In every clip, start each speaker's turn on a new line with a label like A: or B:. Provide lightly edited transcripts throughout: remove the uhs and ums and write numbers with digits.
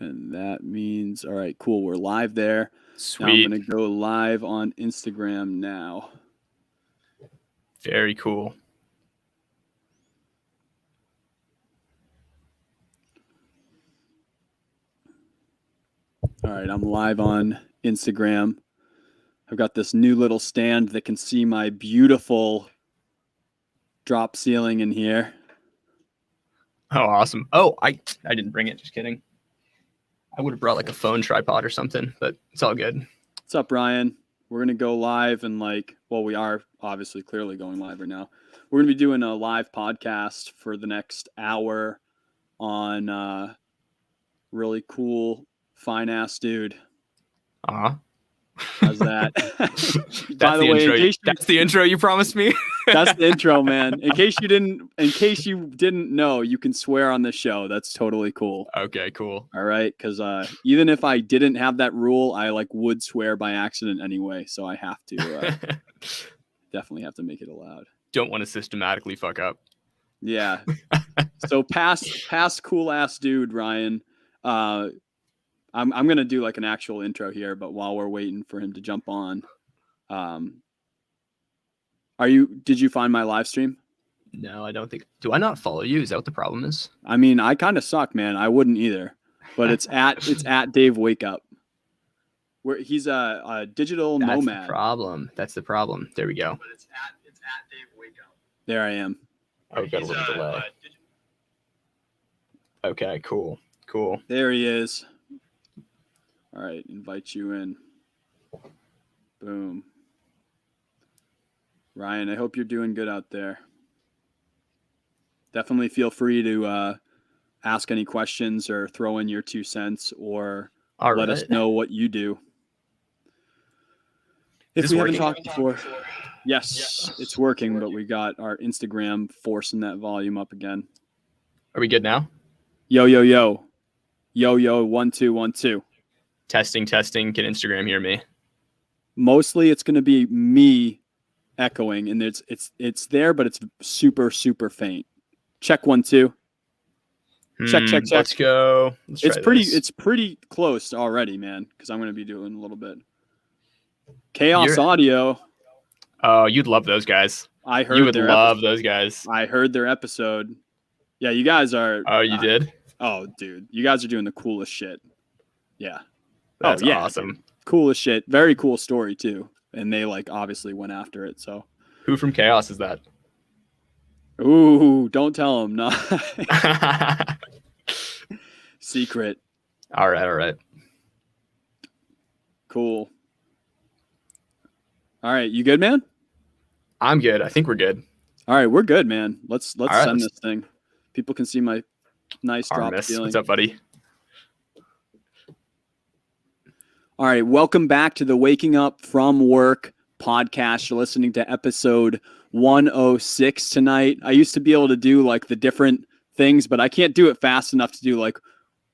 A: And that means, all right, cool. We're live there.
B: Sweet.
A: Now I'm going to go live on Instagram now.
B: Very cool.
A: All right, I'm live on Instagram. I've got this new little stand that can see my beautiful drop ceiling in here.
B: Oh, awesome. Oh, I didn't bring it. Just kidding. I would have brought like a phone tripod or something, but it's all good.
A: What's up, Ryan? We're going to go live and we are obviously clearly going live right now. We're going to be doing a live podcast for the next hour on really cool, fine-ass dude. How's that?
B: By the way, that's the intro you promised me.
A: That's the intro, man. In case you didn't know, you can swear on this show. That's totally cool.
B: Okay, cool.
A: All right, because even if I didn't have that rule, I would swear by accident anyway. So I have to definitely have to make it allowed.
B: Don't want to systematically fuck up.
A: Yeah. So past cool ass dude, Ryan. I'm gonna do like an actual intro here, but while we're waiting for him to jump on, did you find my live stream?
B: No, I don't think. Do I not follow you? Is that what the problem is?
A: I mean, I kind of suck, man. I wouldn't either, but it's at Dave Wake Up. Where he's a digital nomad.
B: That's the problem. There we go.
A: But it's at Dave Wake Up. There I am.
B: Oh, got a little delay. Okay, cool.
A: There he is. All right, invite you in. Boom. Ryan, I hope you're doing good out there. Definitely feel free to ask any questions or throw in your 2 cents or let us know what you do. If we haven't talked before. Yes, it's working, but we got our Instagram forcing that volume up again.
B: Are we good now?
A: Yo. Yo, 1 2 1 2.
B: Testing. Can Instagram hear me?
A: Mostly it's going to be me echoing, and it's there, but it's super, super faint. Check 1 2. Check.
B: Let's go.
A: It's pretty close already, man, because I'm going to be doing a little bit. Chaos Audio.
B: Oh, you'd love those guys.
A: You would
B: love those guys.
A: I heard their episode. Yeah, you guys are.
B: Oh, you did?
A: Oh, dude, you guys are doing the coolest shit. Yeah.
B: That's awesome.
A: Coolest shit. Very cool story too. And they obviously went after it. So
B: who from Chaos is that?
A: Ooh, don't tell him. No. Secret.
B: All right.
A: Cool. All right, you good, man?
B: I'm good. I think we're good.
A: All right, we're good, man. Let's send this thing. People can see my nice drop ceiling.
B: What's up, buddy?
A: All right, welcome back to the Waking Up From Work podcast. You're listening to episode 106 tonight. I used to be able to do the different things, but I can't do it fast enough to do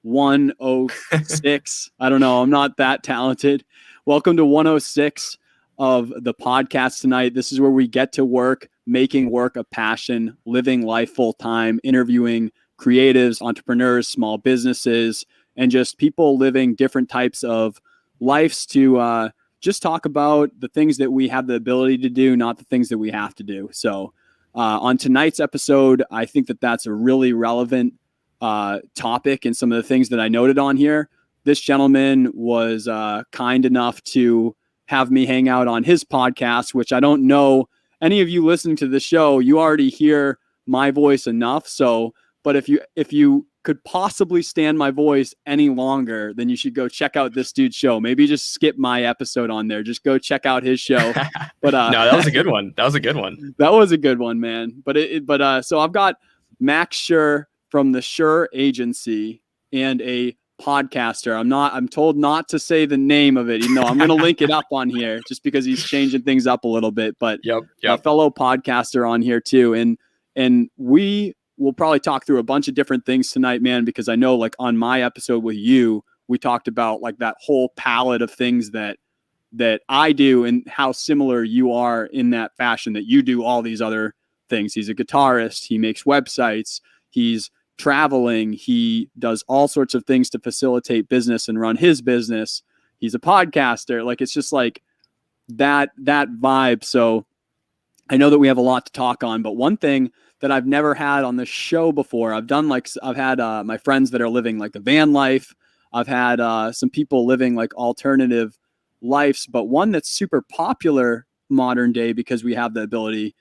A: 106. I don't know. I'm not that talented. Welcome to 106 of the podcast tonight. This is where we get to work, making work a passion, living life full time, interviewing creatives, entrepreneurs, small businesses, and just people living different types of lives to just talk about the things that we have the ability to do, not the things that we have to do. So on tonight's episode, I think that's a really relevant topic and some of the things that I noted on here. This gentleman was kind enough to have me hang out on his podcast, which I don't know any of you listening to the show, you already hear my voice enough. So, but if you could possibly stand my voice any longer, then you should go check out this dude's show. Maybe just skip my episode on there. Just go check out his show. But
B: no, that was a good one. That was a good
A: one, man. But so I've got Max Sher from the Sher agency and a podcaster. I'm told not to say the name of it, even though I'm going to link it up on here just because he's changing things up a little bit. But a fellow podcaster on here too. And we we'll probably talk through a bunch of different things tonight, man, because I know on my episode with you, we talked about that whole palette of things that I do and how similar you are in that fashion that you do all these other things. He's a guitarist. He makes websites. He's traveling. He does all sorts of things to facilitate business and run his business. He's a podcaster. Like, it's just like that vibe. So I know that we have a lot to talk on, but one thing that I've never had on the show before, I've had my friends that are living like the van life. I've had some people living like alternative lives, but one that's super popular modern day because we have the ability,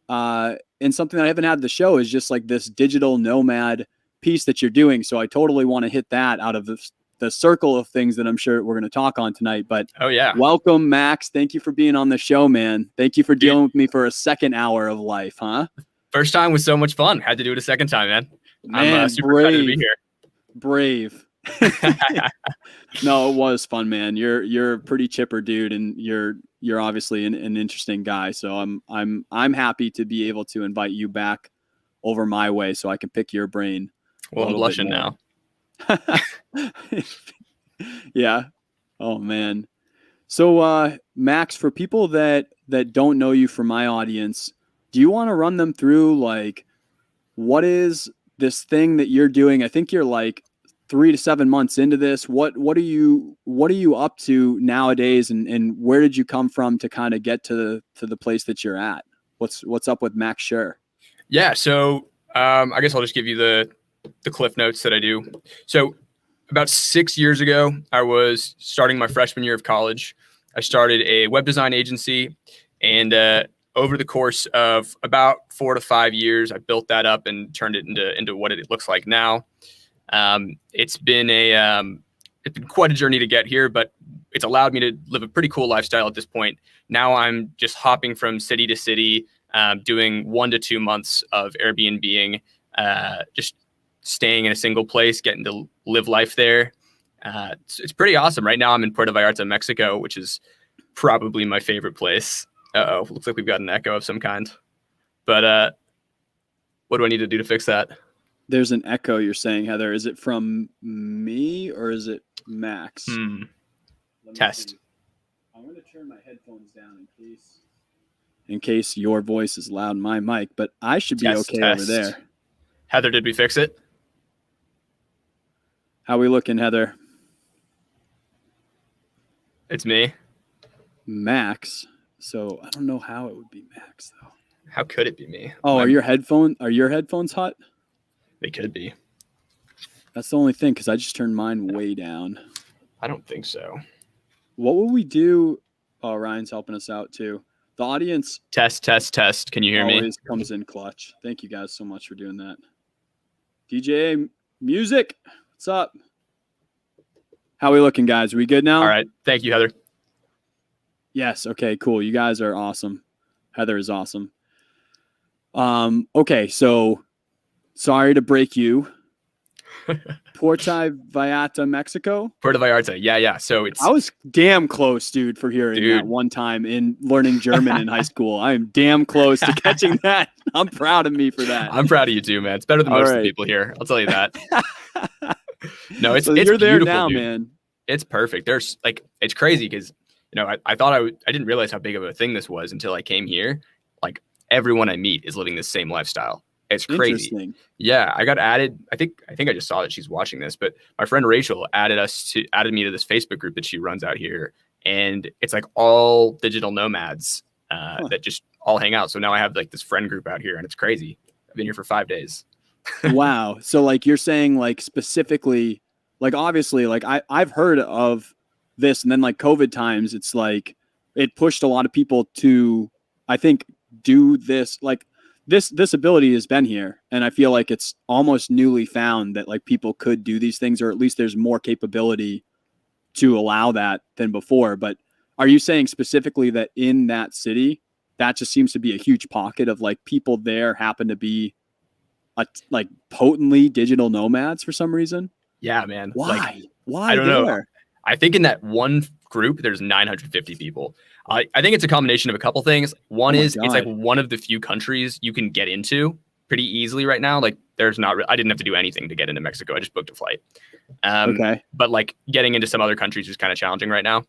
A: and something that I haven't had the show is just like this digital nomad piece that you're doing. So I totally want to hit that out of the circle of things that I'm sure we're going to talk on tonight. But
B: oh yeah,
A: welcome, Max. Thank you for being on the show, man. Thank you for dealing with me for a second hour of life, huh?
B: First time was so much fun. Had to do it a second time, man. I'm super excited to be here.
A: Brave. No, it was fun, man. You're a pretty chipper dude, and you're obviously an interesting guy. So I'm happy to be able to invite you back over my way so I can pick your brain.
B: Well, I'm blushing now.
A: Yeah. Oh man. So Max, for people that don't know you, from my audience, do you want to run them through like what is this thing that you're doing? I think you're like 3 to 7 months into this. What are you up to nowadays, and where did you come from to kind of get to the place that you're at? What's up with Max Sher?
B: Yeah, so I guess I'll just give you the cliff notes that I do. So about 6 years ago, I was starting my freshman year of college. I started a web design agency, and over the course of about 4 to 5 years, I built that up and turned it into what it looks like now. It's been quite a journey to get here, but it's allowed me to live a pretty cool lifestyle at this point. Now I'm just hopping from city to city, doing 1 to 2 months of Airbnb-ing, just staying in a single place, getting to live life there. It's pretty awesome. Right now I'm in Puerto Vallarta, Mexico, which is probably my favorite place. Uh-oh, looks like we've got an echo of some kind. But what do I need to do to fix that?
A: There's an echo, you're saying, Heather. Is it from me or is it Max?
B: Test.
A: See. I'm going to turn my headphones down in case your voice is loud in my mic, but I should be okay over there.
B: Heather, did we fix it?
A: How we looking, Heather?
B: It's me.
A: Max. So I don't know how it would be Max though.
B: How could it be me?
A: Oh, are your headphones hot?
B: They could be.
A: That's the only thing, because I just turned mine way down.
B: I don't think so.
A: What will we do? Oh, Ryan's helping us out too. The audience.
B: Test. Can you hear me?
A: Always comes in clutch. Thank you guys so much for doing that. DJ Music, what's up? How we looking, guys? Are we good now?
B: All right. Thank you, Heather.
A: Yes. Okay, cool. You guys are awesome. Heather is awesome. Okay, so sorry to break you. Puerto Vallarta, Mexico.
B: Puerto Vallarta. Yeah. So
A: I was damn close, dude, for hearing that one time in learning German in high school. I am damn close to catching that. I'm proud of me for that.
B: I'm proud of you too, man. It's better than most of the people here. I'll tell you that. No, it's
A: you're there now,
B: dude.
A: man.
B: It's perfect. There's like, it's crazy because, I thought I didn't realize how big of a thing this was until I came here. Like everyone I meet is living the same lifestyle. It's crazy. Yeah, I got added. I think I just saw that she's watching this, but my friend Rachel added me to this Facebook group that she runs out here, and it's like all digital nomads that just all hang out. So now I have like this friend group out here, and it's crazy. I've been here for 5 days.
A: Wow. So like you're saying like specifically, like obviously like I've heard of this, and then like COVID times, it's like it pushed a lot of people to, I think, do this. Like this ability has been here, and I feel like it's almost newly found that like people could do these things, or at least there's more capability to allow that than before. But are you saying specifically that in that city, that just seems to be a huge pocket of like people there happen to be like potently digital nomads for some reason?
B: Yeah, man.
A: Why? Why?
B: I don't know. I think in that one group, there's 950 people. I think it's a combination of a couple things. One is it's like one of the few countries you can get into pretty easily right now. Like there's not, I didn't have to do anything to get into Mexico. I just booked a flight. Okay. But like getting into some other countries is kind of challenging right now.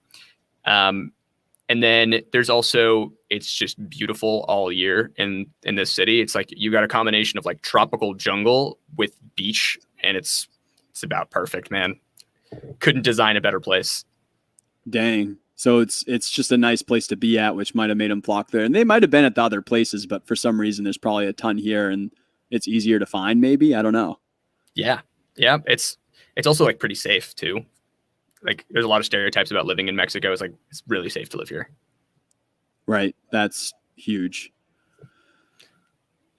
B: And then there's also, it's just beautiful all year in this city. It's like you got a combination of like tropical jungle with beach, and it's about perfect, man. Couldn't design a better place.
A: Dang. So it's just a nice place to be at, which might have made them flock there. And they might have been at the other places, but for some reason there's probably a ton here and it's easier to find, maybe. I don't know.
B: Yeah. Yeah. It's also like pretty safe too. Like there's a lot of stereotypes about living in Mexico. It's like it's really safe to live here.
A: Right. That's huge.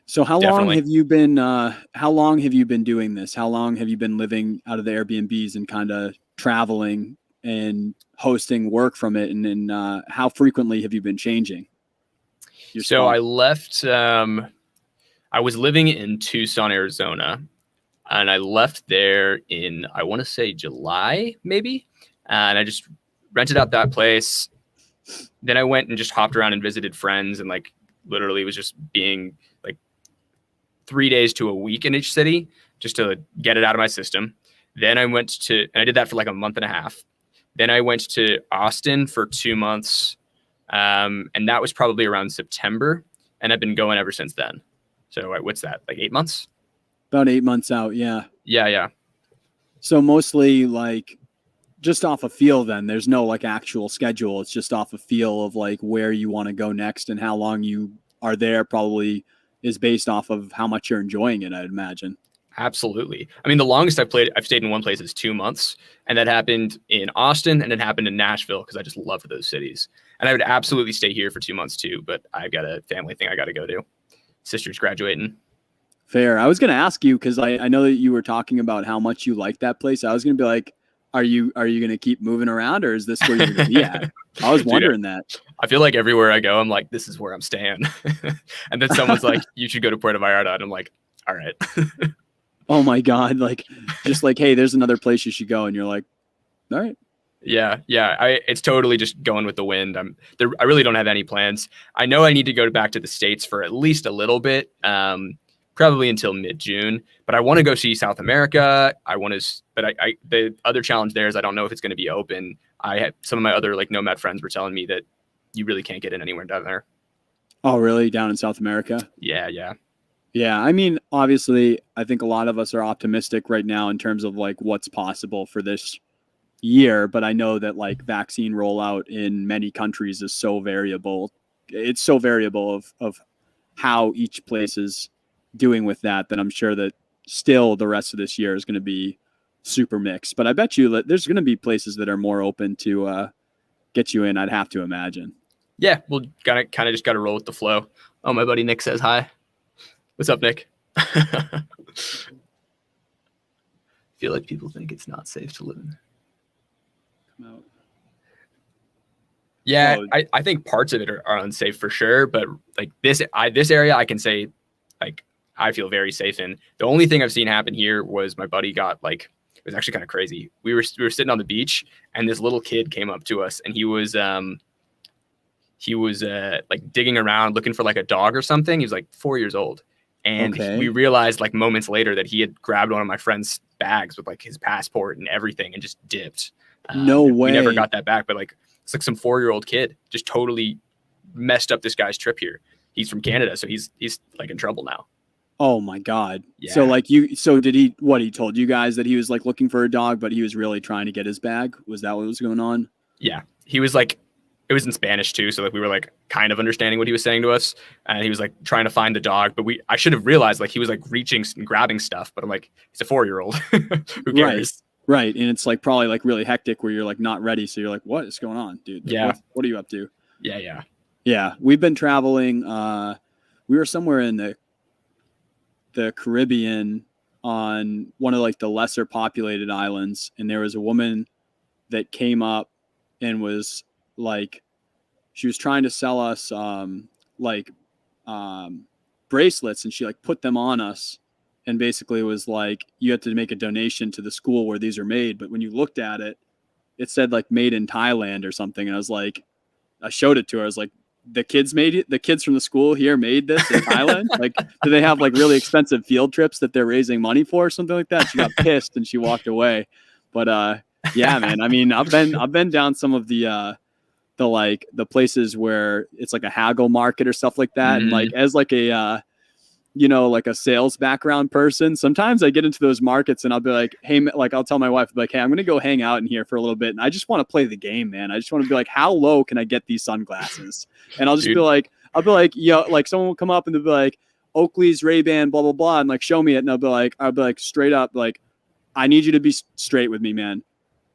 A: So how
B: Definitely.
A: long have you been doing this? How long have you been living out of the Airbnbs and kind of traveling and hosting work from it? And then how frequently have you been changing your
B: So
A: spot?
B: I left, I was living in Tucson, Arizona, and I left there in, I want to say July, maybe. And I just rented out that place. Then I went and just hopped around and visited friends, and like literally was just being like 3 days to a week in each city just to get it out of my system. Then I went to, and I did that for like a month and a half. Then I went to Austin for 2 months. And that was probably around September. And I've been going ever since then. So what's that? Like 8 months?
A: About 8 months out. Yeah.
B: Yeah. Yeah.
A: So mostly like just off a feel then. There's no like actual schedule. It's just off a feel of like where you want to go next and how long you are there probably is based off of how much you're enjoying it, I'd imagine.
B: Absolutely. I mean, the longest I've stayed in one place is 2 months, and that happened in Austin and it happened in Nashville because I just loved those cities. And I would absolutely stay here for 2 months too, but I've got a family thing I got to go to. Sister's graduating.
A: Fair. I was going to ask you because I know that you were talking about how much you like that place. I was going to be like, are you going to keep moving around, or is this where you're going to be at? I was wondering that.
B: I feel like everywhere I go, I'm like, this is where I'm staying. And then someone's like, you should go to Puerto Vallarta. And I'm like, all right.
A: Oh my God. Like, just like, hey, there's another place you should go. And you're like, all right.
B: Yeah. It's totally just going with the wind. I really don't have any plans. I know I need to go back to the States for at least a little bit, probably until mid-June. But I want to go see South America. The other challenge there is I don't know if it's going to be open. I had some of my other like Nomad friends were telling me that you really can't get in anywhere down there.
A: Oh, really? Down in South America?
B: Yeah.
A: Yeah. I mean, obviously, I think a lot of us are optimistic right now in terms of like what's possible for this year, but I know that like vaccine rollout in many countries is so variable. It's so variable of how each place is doing with that I'm sure that still the rest of this year is going to be super mixed. But I bet you that there's going to be places that are more open to get you in, I'd have to imagine.
B: Yeah, we'll kind of just got to roll with the flow. Oh, my buddy Nick says hi. What's up, Nick? I feel like people think it's not safe to live in. Come out. Yeah, I think parts of it are unsafe for sure, but like this area, I can say like I feel very safe in. The only thing I've seen happen here was my buddy got like, it was actually kind of crazy. We were sitting on the beach and this little kid came up to us and he was like digging around looking for like a dog or something. He was like 4 years old. And we realized like moments later that he had grabbed one of my friend's bags with like his passport and everything and just dipped.
A: No way.
B: We never got that back, but like it's like some 4-year-old kid just totally messed up this guy's trip here. He's from Canada, so he's like in trouble now.
A: Oh my God.
B: Yeah.
A: So did he told you guys that he was like looking for a dog, but he was really trying to get his bag? Was that what was going on?
B: Yeah. He was like, it was in Spanish too. So like we were like kind of understanding what he was saying to us. And he was like trying to find the dog, but I should have realized like he was like reaching and grabbing stuff, but I'm like, he's a 4-year-old. Who cares?
A: Right. And it's like probably like really hectic where you're like not ready. So you're like, what is going on, dude? Like,
B: yeah.
A: What are you up to?
B: Yeah.
A: Yeah. We've been traveling. We were somewhere in the Caribbean on one of like the lesser populated islands. And there was a woman that came up and was like, she was trying to sell us bracelets, and she like put them on us and basically was like, you have to make a donation to the school where these are made. But when you looked at it, it said like made in Thailand or something. And I was like, I showed it to her. I was like, the kids made it. The kids from the school here made this in Thailand. Like, do they have like really expensive field trips that they're raising money for or something like that? She got pissed and she walked away. But yeah, man, I mean, I've been down some of the the places where it's like a haggle market or stuff like that. And like,
B: Mhm.
A: as like a, like a sales background person, sometimes I get into those markets and I'll be like, hey, like I'll tell my wife, like, hey, I'm going to go hang out in here for a little bit. And I just want to play the game, man. I just want to be like, how low can I get these sunglasses? And I'll just be
B: Dude,
A: like, like someone will come up and they'll be like, Oakley's, Ray-Ban, blah, blah, blah. And like, show me it. And I'll be like straight up, like, I need you to be straight with me, man.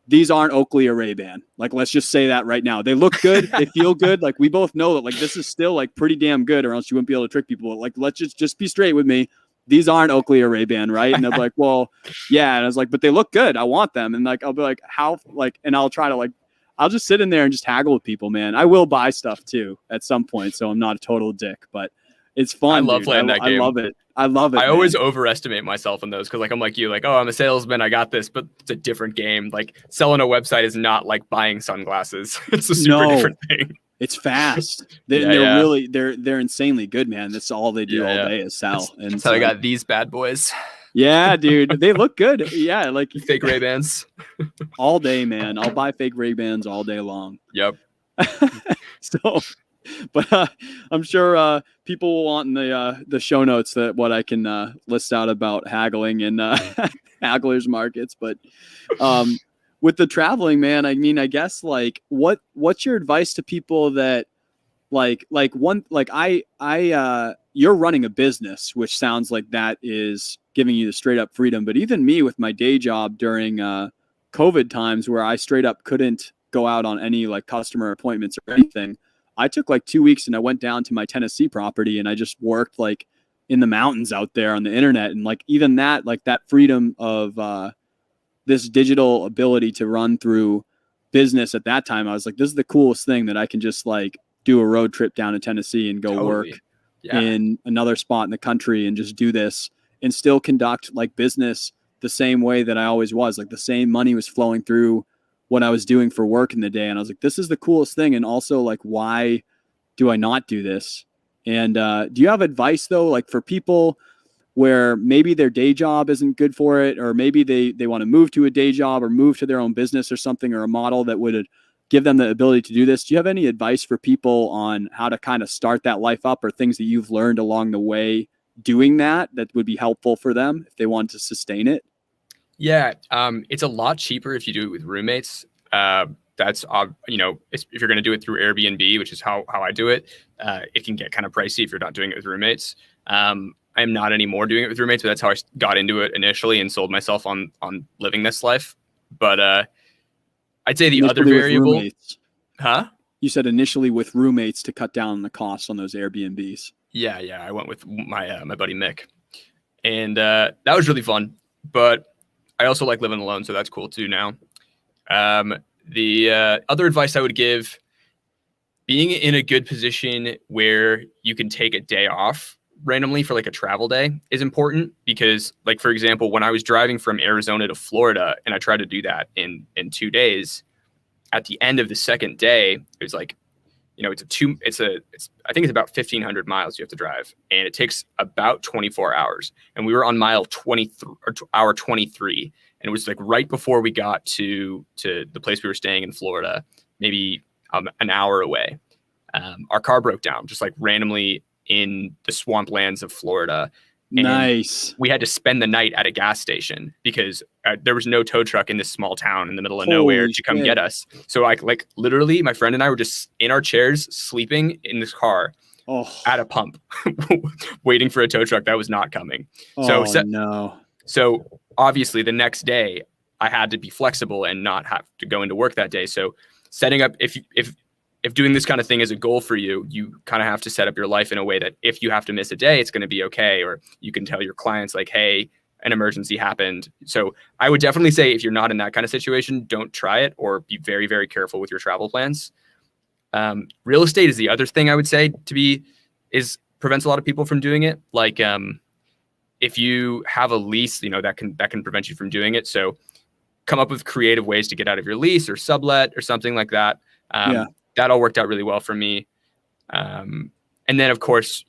A: These aren't Oakley or Ray-Ban. Like, let's just say that right now. They look good. They feel good. Like, we both know that, like, this is still, like, pretty damn good, or else you wouldn't be able to trick people. Like, let's just be straight with me. These aren't Oakley or Ray-Ban, right? And they'll be like, well, yeah. And I was like, but they look good. I want them. And, like, I'll be like, how? Like, and I'll try to, like, I'll just sit in there and just haggle with people, man. I will buy stuff, too, at some point, so I'm not a total dick. But it's fun,
B: I love
A: dude.
B: playing that
A: I
B: game.
A: love it. I love it,
B: I
A: man.
B: always overestimate myself in those because, like, I'm like you, like, oh, I'm a salesman, I got this, but it's a different game. Like, selling a website is not like buying sunglasses. It's a super different thing.
A: It's fast. They're
B: Yeah.
A: really they're insanely good, man. That's all they do all day is sell. And
B: so I got these bad boys.
A: Yeah, dude, they look good. Yeah, like
B: Fake Ray-Bans.
A: all day, man. I'll buy fake Ray-Bans all day long.
B: Yep.
A: So, but I'm sure people will want in the show notes that what I can list out about haggling and hagglers markets. But with the traveling, man, I mean, I guess like what's your advice to people that you're running a business, which sounds like that is giving you the straight up freedom. But even me with my day job during COVID times where I straight up couldn't go out on any like customer appointments or anything, I took like 2 weeks and I went down to my Tennessee property and I just worked like in the mountains out there on the internet. And like even that, like that freedom of this digital ability to run through business at that time, I was like, this is the coolest thing that I can just like do a road trip down to Tennessee and go work in another spot in the country and just do this and still conduct like business the same way that I always was. Like the same money was flowing through what I was doing for work in the day. And I was like, this is the coolest thing. And also like, why do I not do this? And do you have advice though, like for people where maybe their day job isn't good for it, or maybe they want to move to a day job or move to their own business or something, or a model that would give them the ability to do this? Do you have any advice for people on how to kind of start that life up, or things that you've learned along the way doing that would be helpful for them if they want to sustain it?
B: Yeah. It's a lot cheaper if you do it with roommates. That's, if you're going to do it through Airbnb, which is how I do it, it can get kind of pricey if you're not doing it with roommates. I'm not anymore doing it with roommates, but that's how I got into it initially and sold myself on living this life. But I'd say the
A: initially
B: other variable,
A: You said initially with roommates to cut down on the costs on those Airbnbs.
B: Yeah. I went with my buddy Mick, and that was really fun. But I also like living alone, so that's cool too now. The other advice I would give: being in a good position where you can take a day off randomly for like a travel day is important, because like, for example, when I was driving from Arizona to Florida and I tried to do that in 2 days, at the end of the second day, it was like, I think it's about 1,500 miles you have to drive, and it takes about 24 hours. And we were on mile 23 or hour 23. And it was like right before we got to the place we were staying in Florida, maybe an hour away. Our car broke down just like randomly in the swamplands of Florida. And
A: nice.
B: We had to spend the night at a gas station because there was no tow truck in this small town in the middle of nowhere to come get us. So like literally my friend and I were just in our chairs sleeping in this car at a pump waiting for a tow truck that was not coming. So obviously the next day I had to be flexible and not have to go into work that day. So setting up, if doing this kind of thing is a goal for you, you kind of have to set up your life in a way that if you have to miss a day, it's going to be okay. Or you can tell your clients like, hey, an emergency happened. So I would definitely say if you're not in that kind of situation, don't try it, or be very, very careful with your travel plans. Real estate is the other thing I would say prevents a lot of people from doing it. Like if you have a lease, that can prevent you from doing it. So come up with creative ways to get out of your lease or sublet or something like that. That all worked out really well for me. And then, of course,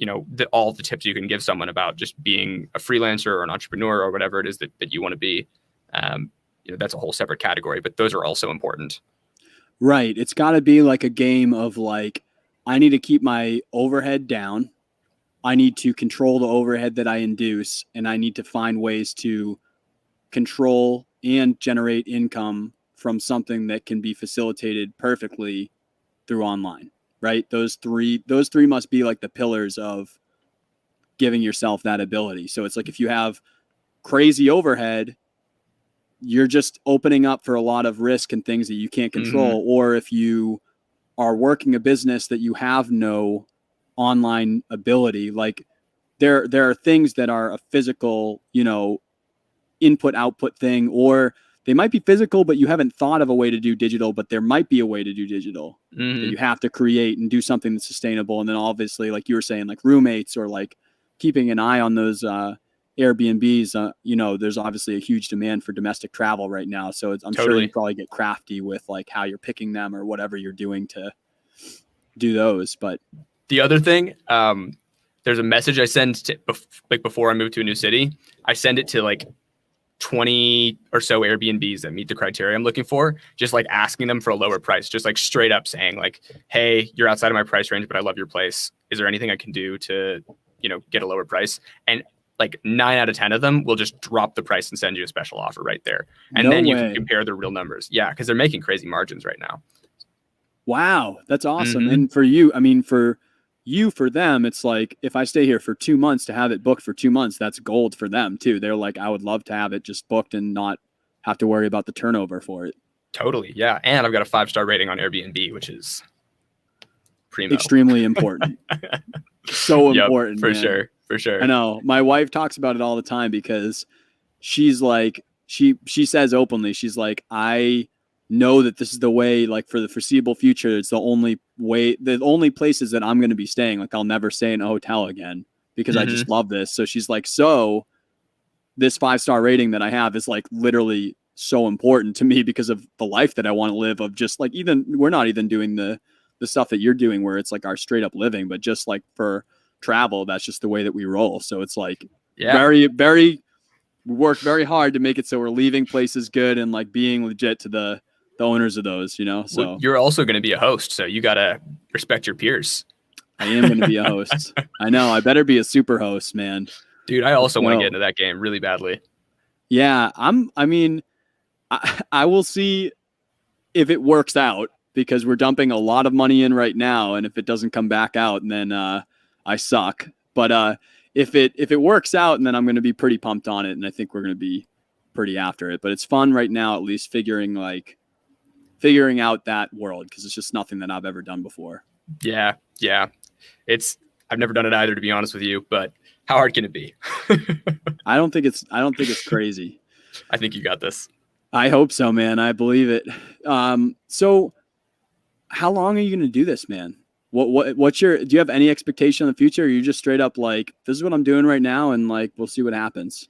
B: all the tips you can give someone about just being a freelancer or an entrepreneur or whatever it is that you want to be. That's a whole separate category, but those are also important.
A: Right. It's got to be like a game of like, I need to keep my overhead down. I need to control the overhead that I induce, and I need to find ways to control and generate income from something that can be facilitated perfectly through online, right? Those three must be like the pillars of giving yourself that ability. So it's like if you have crazy overhead, you're just opening up for a lot of risk and things that you can't control. Or if you are working a business that you have no online ability, like there are things that are a physical, input output thing, or they might be physical, but you haven't thought of a way to do digital, but there might be a way to do digital that you have to create and do something that's sustainable. And then obviously, like you were saying, like roommates or like keeping an eye on those Airbnbs, there's obviously a huge demand for domestic travel right now. So I'm sure you probably get crafty with like how you're picking them or whatever you're doing to do those. But
B: the other thing, there's a message I send to, like before I move to a new city. I send it to like 20 or so Airbnbs that meet the criteria I'm looking for, just like asking them for a lower price, just like straight up saying like, hey, you're outside of my price range, but I love your place. Is there anything I can do to, get a lower price? And like 9 out of 10 of them will just drop the price and send you a special offer right there. And then you can compare the real numbers. Yeah. Because they're making crazy margins right now.
A: Wow. That's awesome. And for you, for them, it's like if I stay here for 2 months to have it booked for 2 months, that's gold for them too. They're like, I would love to have it just booked and not have to worry about the turnover for it.
B: Totally. Yeah. And I've got a 5-star rating on Airbnb, which is primo.
A: Extremely important. So important.
B: For sure. For sure.
A: I know. My wife talks about it all the time because she's like, she says openly, she's like, I know that this is the way, like for the foreseeable future, it's the only places that I'm going to be staying. Like I'll never stay in a hotel again because I just love this. So she's like, so this 5-star rating that I have is like literally so important to me because of the life that I want to live, of just like, even we're not even doing the stuff that you're doing where it's like our straight up living, but just like for travel, that's just the way that we roll. So it's like very, very, we work very hard to make it so we're leaving places good and like being legit to the owners of those, so
B: well, you're also going to be a host, so you got to respect your peers.
A: I am going to be a host. I know. I better be a super host, man.
B: Dude, I also want to get into that game really badly.
A: Yeah. I will see if it works out, because we're dumping a lot of money in right now. And if it doesn't come back out, then I suck. But if it works out, and then I'm going to be pretty pumped on it. And I think we're going to be pretty after it, but it's fun right now, at least figuring out that world, because it's just nothing that I've ever done before.
B: Yeah. I've never done it either, to be honest with you, but how hard can it be?
A: I don't think it's crazy.
B: I think you got this.
A: I hope so, man. I believe it. So how long are you going to do this, man? Do you have any expectation in the future? Or are you just straight up like, this is what I'm doing right now, and like, we'll see what happens?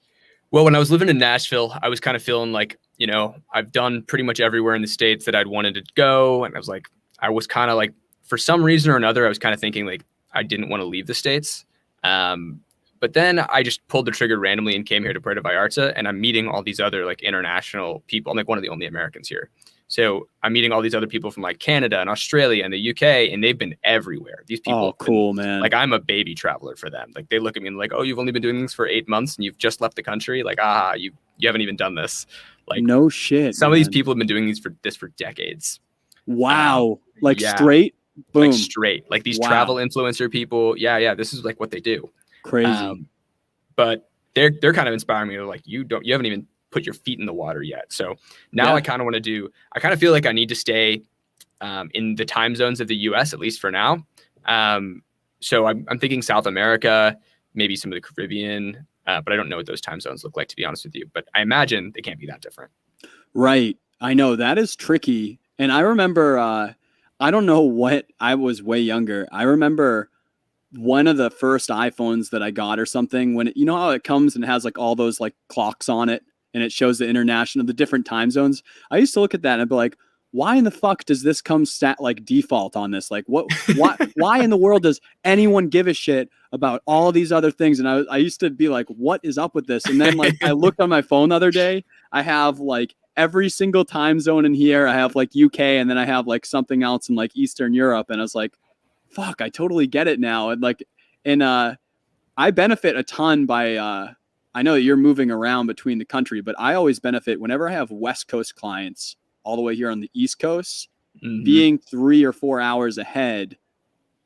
B: Well, when I was living in Nashville, I was kind of feeling like, I've done pretty much everywhere in the States that I'd wanted to go. And I was kind of like, for some reason or another, I was kind of thinking like, I didn't want to leave the States. But then I just pulled the trigger randomly and came here to Puerto Vallarta, and I'm meeting all these other like international people. I'm like one of the only Americans here. So I'm meeting all these other people from like Canada and Australia and the UK, and they've been everywhere. These people,
A: oh, cool, man.
B: Like I'm a baby traveler for them. Like they look at me and like, oh, you've only been doing this for 8 months and you've just left the country. Like, you haven't even done this. Like,
A: no shit.
B: Some of these people have been doing this for decades.
A: Wow. Straight, boom.
B: Like straight, like these travel influencer people. Yeah. This is like what they do.
A: Crazy.
B: But they're kind of inspiring me. They're like, you haven't even put your feet in the water yet. So now I kind of feel like I need to stay in the time zones of the US, at least for now. So I'm thinking South America, maybe some of the Caribbean, but I don't know what those time zones look like, to be honest with you. But I imagine they can't be that different.
A: Right. I know that is tricky. And I remember, I don't know what, I was way younger. I remember one of the first iPhones that I got or something, when you know how it comes and has like all those like clocks on it, and it shows the different time zones. I used to look at that and I'd be like, why in the fuck does this come like default on this? Like why in the world does anyone give a shit about all these other things? And I used to be like, what is up with this? And then like, I looked on my phone the other day, I have like every single time zone in here. I have like UK, and then I have like something else in like Eastern Europe. And I was like, fuck, I totally get it now. And like, and I benefit a ton by, I know that you're moving around between the country, but I always benefit whenever I have West Coast clients all the way here on the East Coast, being 3 or 4 hours ahead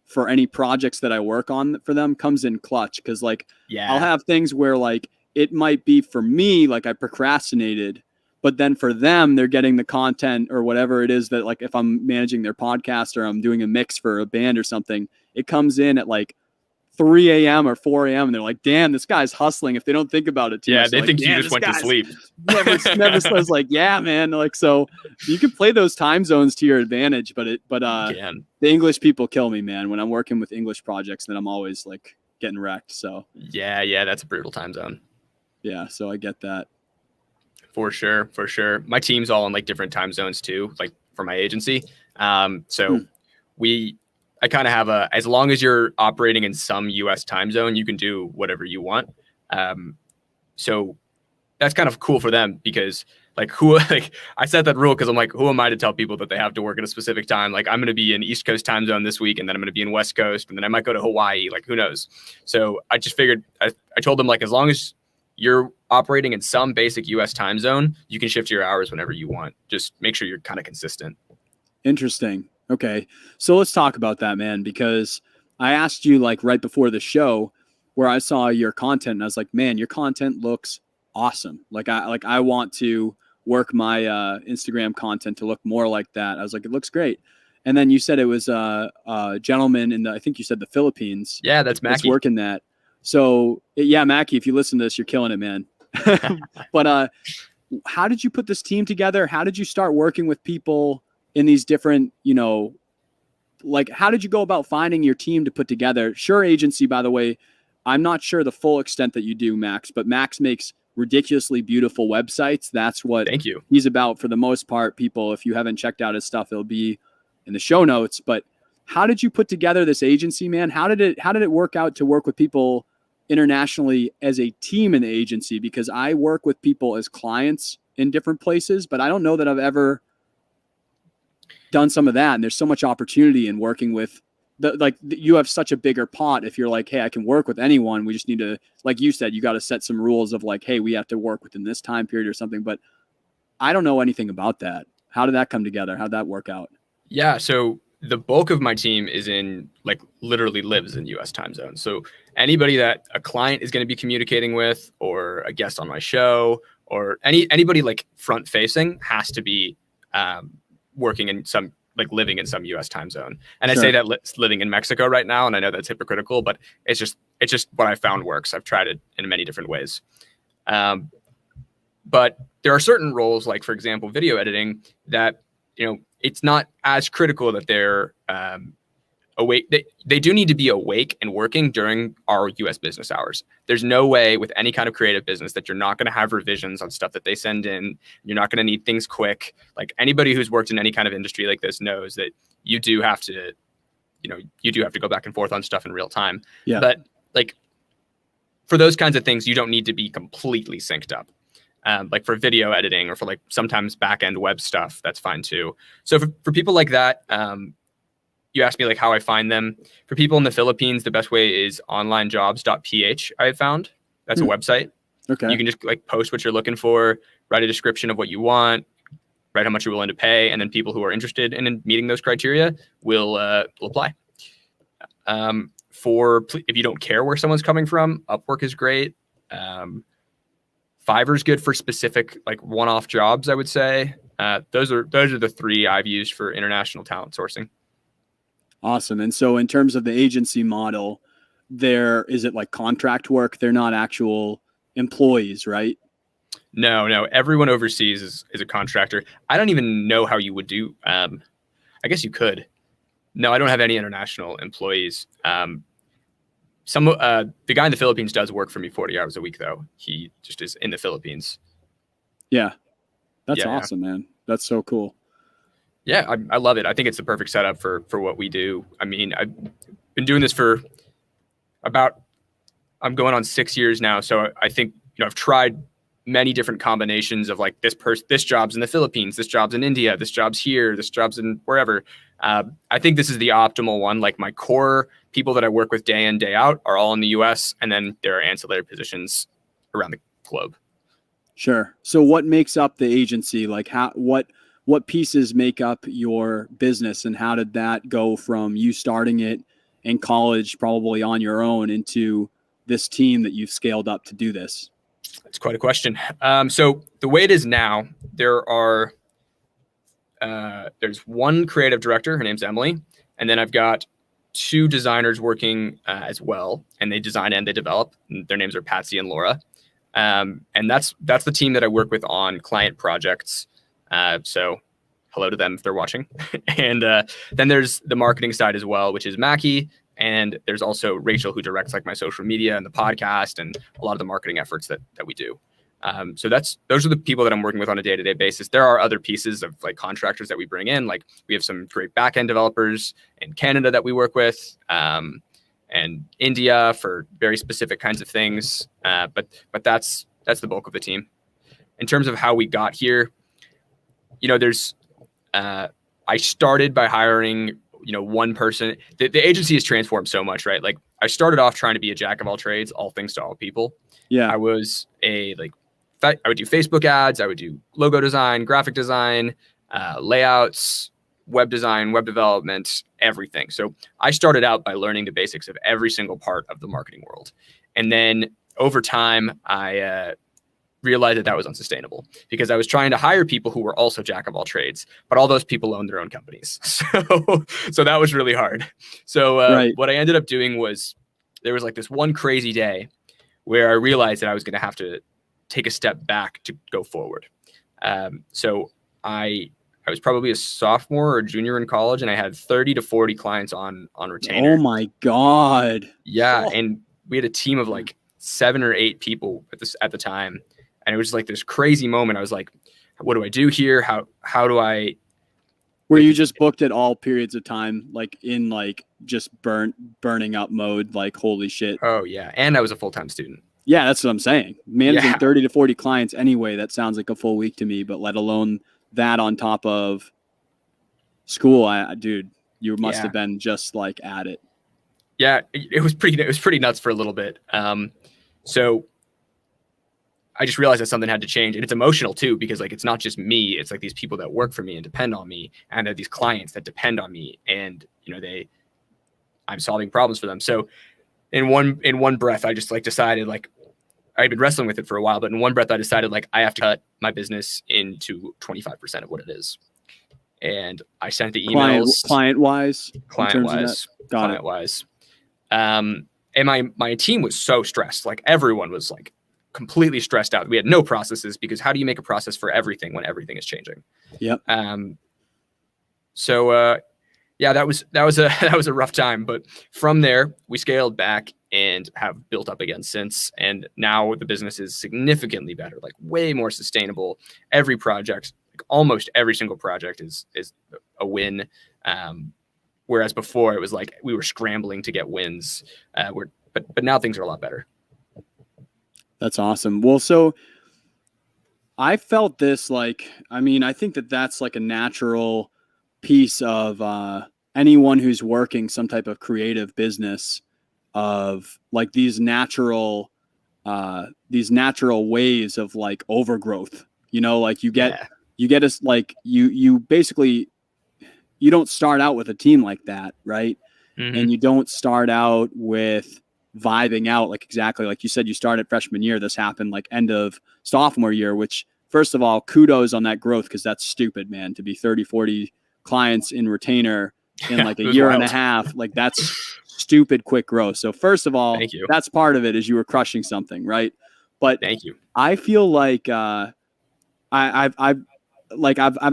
A: for any projects that I work on for them comes in clutch. Cause like, I'll have things where like, it might be for me, like I procrastinated, but then for them, they're getting the content or whatever it is that like, if I'm managing their podcast or I'm doing a mix for a band or something, it comes in at like 3 a.m. or 4 a.m. and they're like, damn, this guy's hustling if they don't think about it too much.
B: They
A: like,
B: think you just went to sleep.
A: Never says like, yeah, man. Like, so you can play those time zones to your advantage, but the English people kill me, man. When I'm working with English projects, then I'm always like getting wrecked. So
B: yeah, that's a brutal time zone.
A: Yeah, so I get that.
B: For sure. My team's all in like different time zones too, like for my agency. I kind of have as long as you're operating in some US time zone, you can do whatever you want. So that's kind of cool for them because like I set that rule because I'm like, who am I to tell people that they have to work at a specific time? Like I'm going to be in East Coast time zone this week, and then I'm going to be in West Coast, and then I might go to Hawaii. Like who knows? So I just figured I told them like, as long as you're operating in some basic US time zone, you can shift your hours whenever you want. Just make sure you're kind of consistent.
A: Interesting. Okay. So let's talk about that, man, because I asked you like right before the show where I saw your content and I was like, man, your content looks awesome. I want to work my Instagram content to look more like that. I was like, it looks great. And then you said it was a gentleman I think you said the Philippines.
B: Yeah, that's Mackie.
A: That's working that. So yeah, Mackie, if you listen to this, you're killing it, man. But how did you put this team together? How did you start working with people in these different, like how did you go about finding your team to put together? Sher Agency, by the way, I'm not sure the full extent that you do, Max, but Max makes ridiculously beautiful websites. That's what
B: Thank you.
A: He's about for the most part. People, if you haven't checked out his stuff, it'll be in the show notes. But how did you put together this agency, man? How did it work out to work with people internationally as a team in the agency? Because I work with people as clients in different places, but I don't know that I've ever done some of that. And there's so much opportunity in working with you have such a bigger pot. If you're like, hey, I can work with anyone. We just need to, like you said, you got to set some rules of like, hey, we have to work within this time period or something. But I don't know anything about that. How did that come together? How'd that work out?
B: Yeah. So the bulk of my team is literally lives in US time zones. So anybody that a client is going to be communicating with, or a guest on my show, or anybody like front facing has to be working in some, like living in some US time zone. And sure. I say that living in Mexico right now, and I know that's hypocritical, but it's just what I found works. I've tried it in many different ways. But there are certain roles, like for example, video editing, that, it's not as critical that they're awake. They do need to be awake and working during our US business hours. There's no way with any kind of creative business that you're not going to have revisions on stuff that they send in. You're not going to need things quick. Like anybody who's worked in any kind of industry like this knows that you do have to go back and forth on stuff in real time.
A: Yeah.
B: But like for those kinds of things, you don't need to be completely synced up. Like for video editing or for like sometimes back end web stuff, that's fine too. So for people like that, you asked me like how I find them. For people in the Philippines, the best way is onlinejobs.ph. I have found that's a website.
A: Okay.
B: You can just like post what you're looking for, write a description of what you want, write how much you're willing to pay, and then people who are interested in meeting those criteria will apply. If you don't care where someone's coming from, Upwork is great. Fiverr's good for specific like one-off jobs, I would say. Those are the three I've used for international talent sourcing.
A: Awesome. And so in terms of the agency model, is it like contract work? They're not actual employees, right?
B: No. Everyone overseas is a contractor. I don't even know how you would do. I guess you could. No, I don't have any international employees. The guy in the Philippines does work for me 40 hours a week, though. He just is in the Philippines.
A: Yeah. That's awesome, man. That's so cool.
B: Yeah, I love it. I think it's the perfect setup for what we do. I mean, I've been doing this for I'm going on 6 years now. So I think, I've tried many different combinations of like this job's in the Philippines, this job's in India, this job's here, this job's in wherever. I think this is the optimal one. Like my core people that I work with day in, day out are all in the US, and then there are ancillary positions around the globe.
A: Sure. So what makes up the agency? Like what pieces make up your business, and how did that go from you starting it in college, probably on your own, into this team that you've scaled up to do this?
B: That's quite a question. So the way it is now, there's one creative director. Her name's Emily. And then I've got 2 designers working as well. And they design and they develop. And their names are Patsy and Laura. And that's the team that I work with on client projects. So hello to them if they're watching. And then there's the marketing side as well, which is Mackie. And there's also Rachel, who directs like my social media and the podcast and a lot of the marketing efforts that we do. So those are the people that I'm working with on a day-to-day basis. There are other pieces of like contractors that we bring in. Like we have some great back-end developers in Canada that we work with, and India for very specific kinds of things. But that's the bulk of the team. In terms of how we got here, I started by hiring one person. The agency has transformed so much, right? Like I started off trying to be a jack of all trades, all things to all people.
A: Yeah.
B: I was I would do Facebook ads. I would do logo design, graphic design, layouts, web design, web development, everything. So I started out by learning the basics of every single part of the marketing world. And then over time, I realized that was unsustainable because I was trying to hire people who were also jack of all trades, but all those people owned their own companies. So that was really hard. So What I ended up doing was there was like this one crazy day where I realized that I was going to have to take a step back to go forward. So I was probably a sophomore or junior in college, and I had 30 to 40 clients on retainer.
A: Oh my God.
B: Yeah. And we had a team of like 7 or 8 people at the time. And it was like this crazy moment. I was like, what do I do here? How do I?
A: Were you just booked at all periods of time, like in like just burning up mode, like holy shit?
B: Oh yeah. And I was a full-time student.
A: Yeah, that's what I'm saying. Managing 30 to 40 clients anyway, that sounds like a full week to me, but let alone that on top of school. Dude, you must have been just like at it.
B: Yeah, it was pretty nuts for a little bit. So I just realized that something had to change, and it's emotional too, because like, it's not just me, it's like these people that work for me and depend on me, and they're these clients that depend on me, and I'm solving problems for them. So in one breath, I just like decided, like, I'd been wrestling with it for a while, but in one breath I decided like I have to cut my business into 25% of what it is. And I sent the emails client wise. And my team was so stressed. Like everyone was like completely stressed out. We had no processes, because how do you make a process for everything when everything is changing?
A: Yep.
B: That was a rough time, but from there we scaled back and have built up again since. And now the business is significantly better, like way more sustainable. Every project, like almost every single project is a win. Whereas before it was like we were scrambling to get wins. But now things are a lot better.
A: That's awesome. Well, so I felt this, like, I mean, I think that's like a natural piece of anyone who's working some type of creative business, of like these natural waves of like overgrowth, like you get us, like you basically, you don't start out with a team like that. Right. Mm-hmm. And you don't start out with vibing out, like exactly like you said, you started freshman year. This happened like end of sophomore year, which first of all, kudos on that growth. Cause that's stupid, man, to be 30, 40 clients in retainer in like a year and a half. Like that's stupid quick growth. So first of all, that's part of it, is you were crushing something. Right. But
B: thank you.
A: I feel like, I've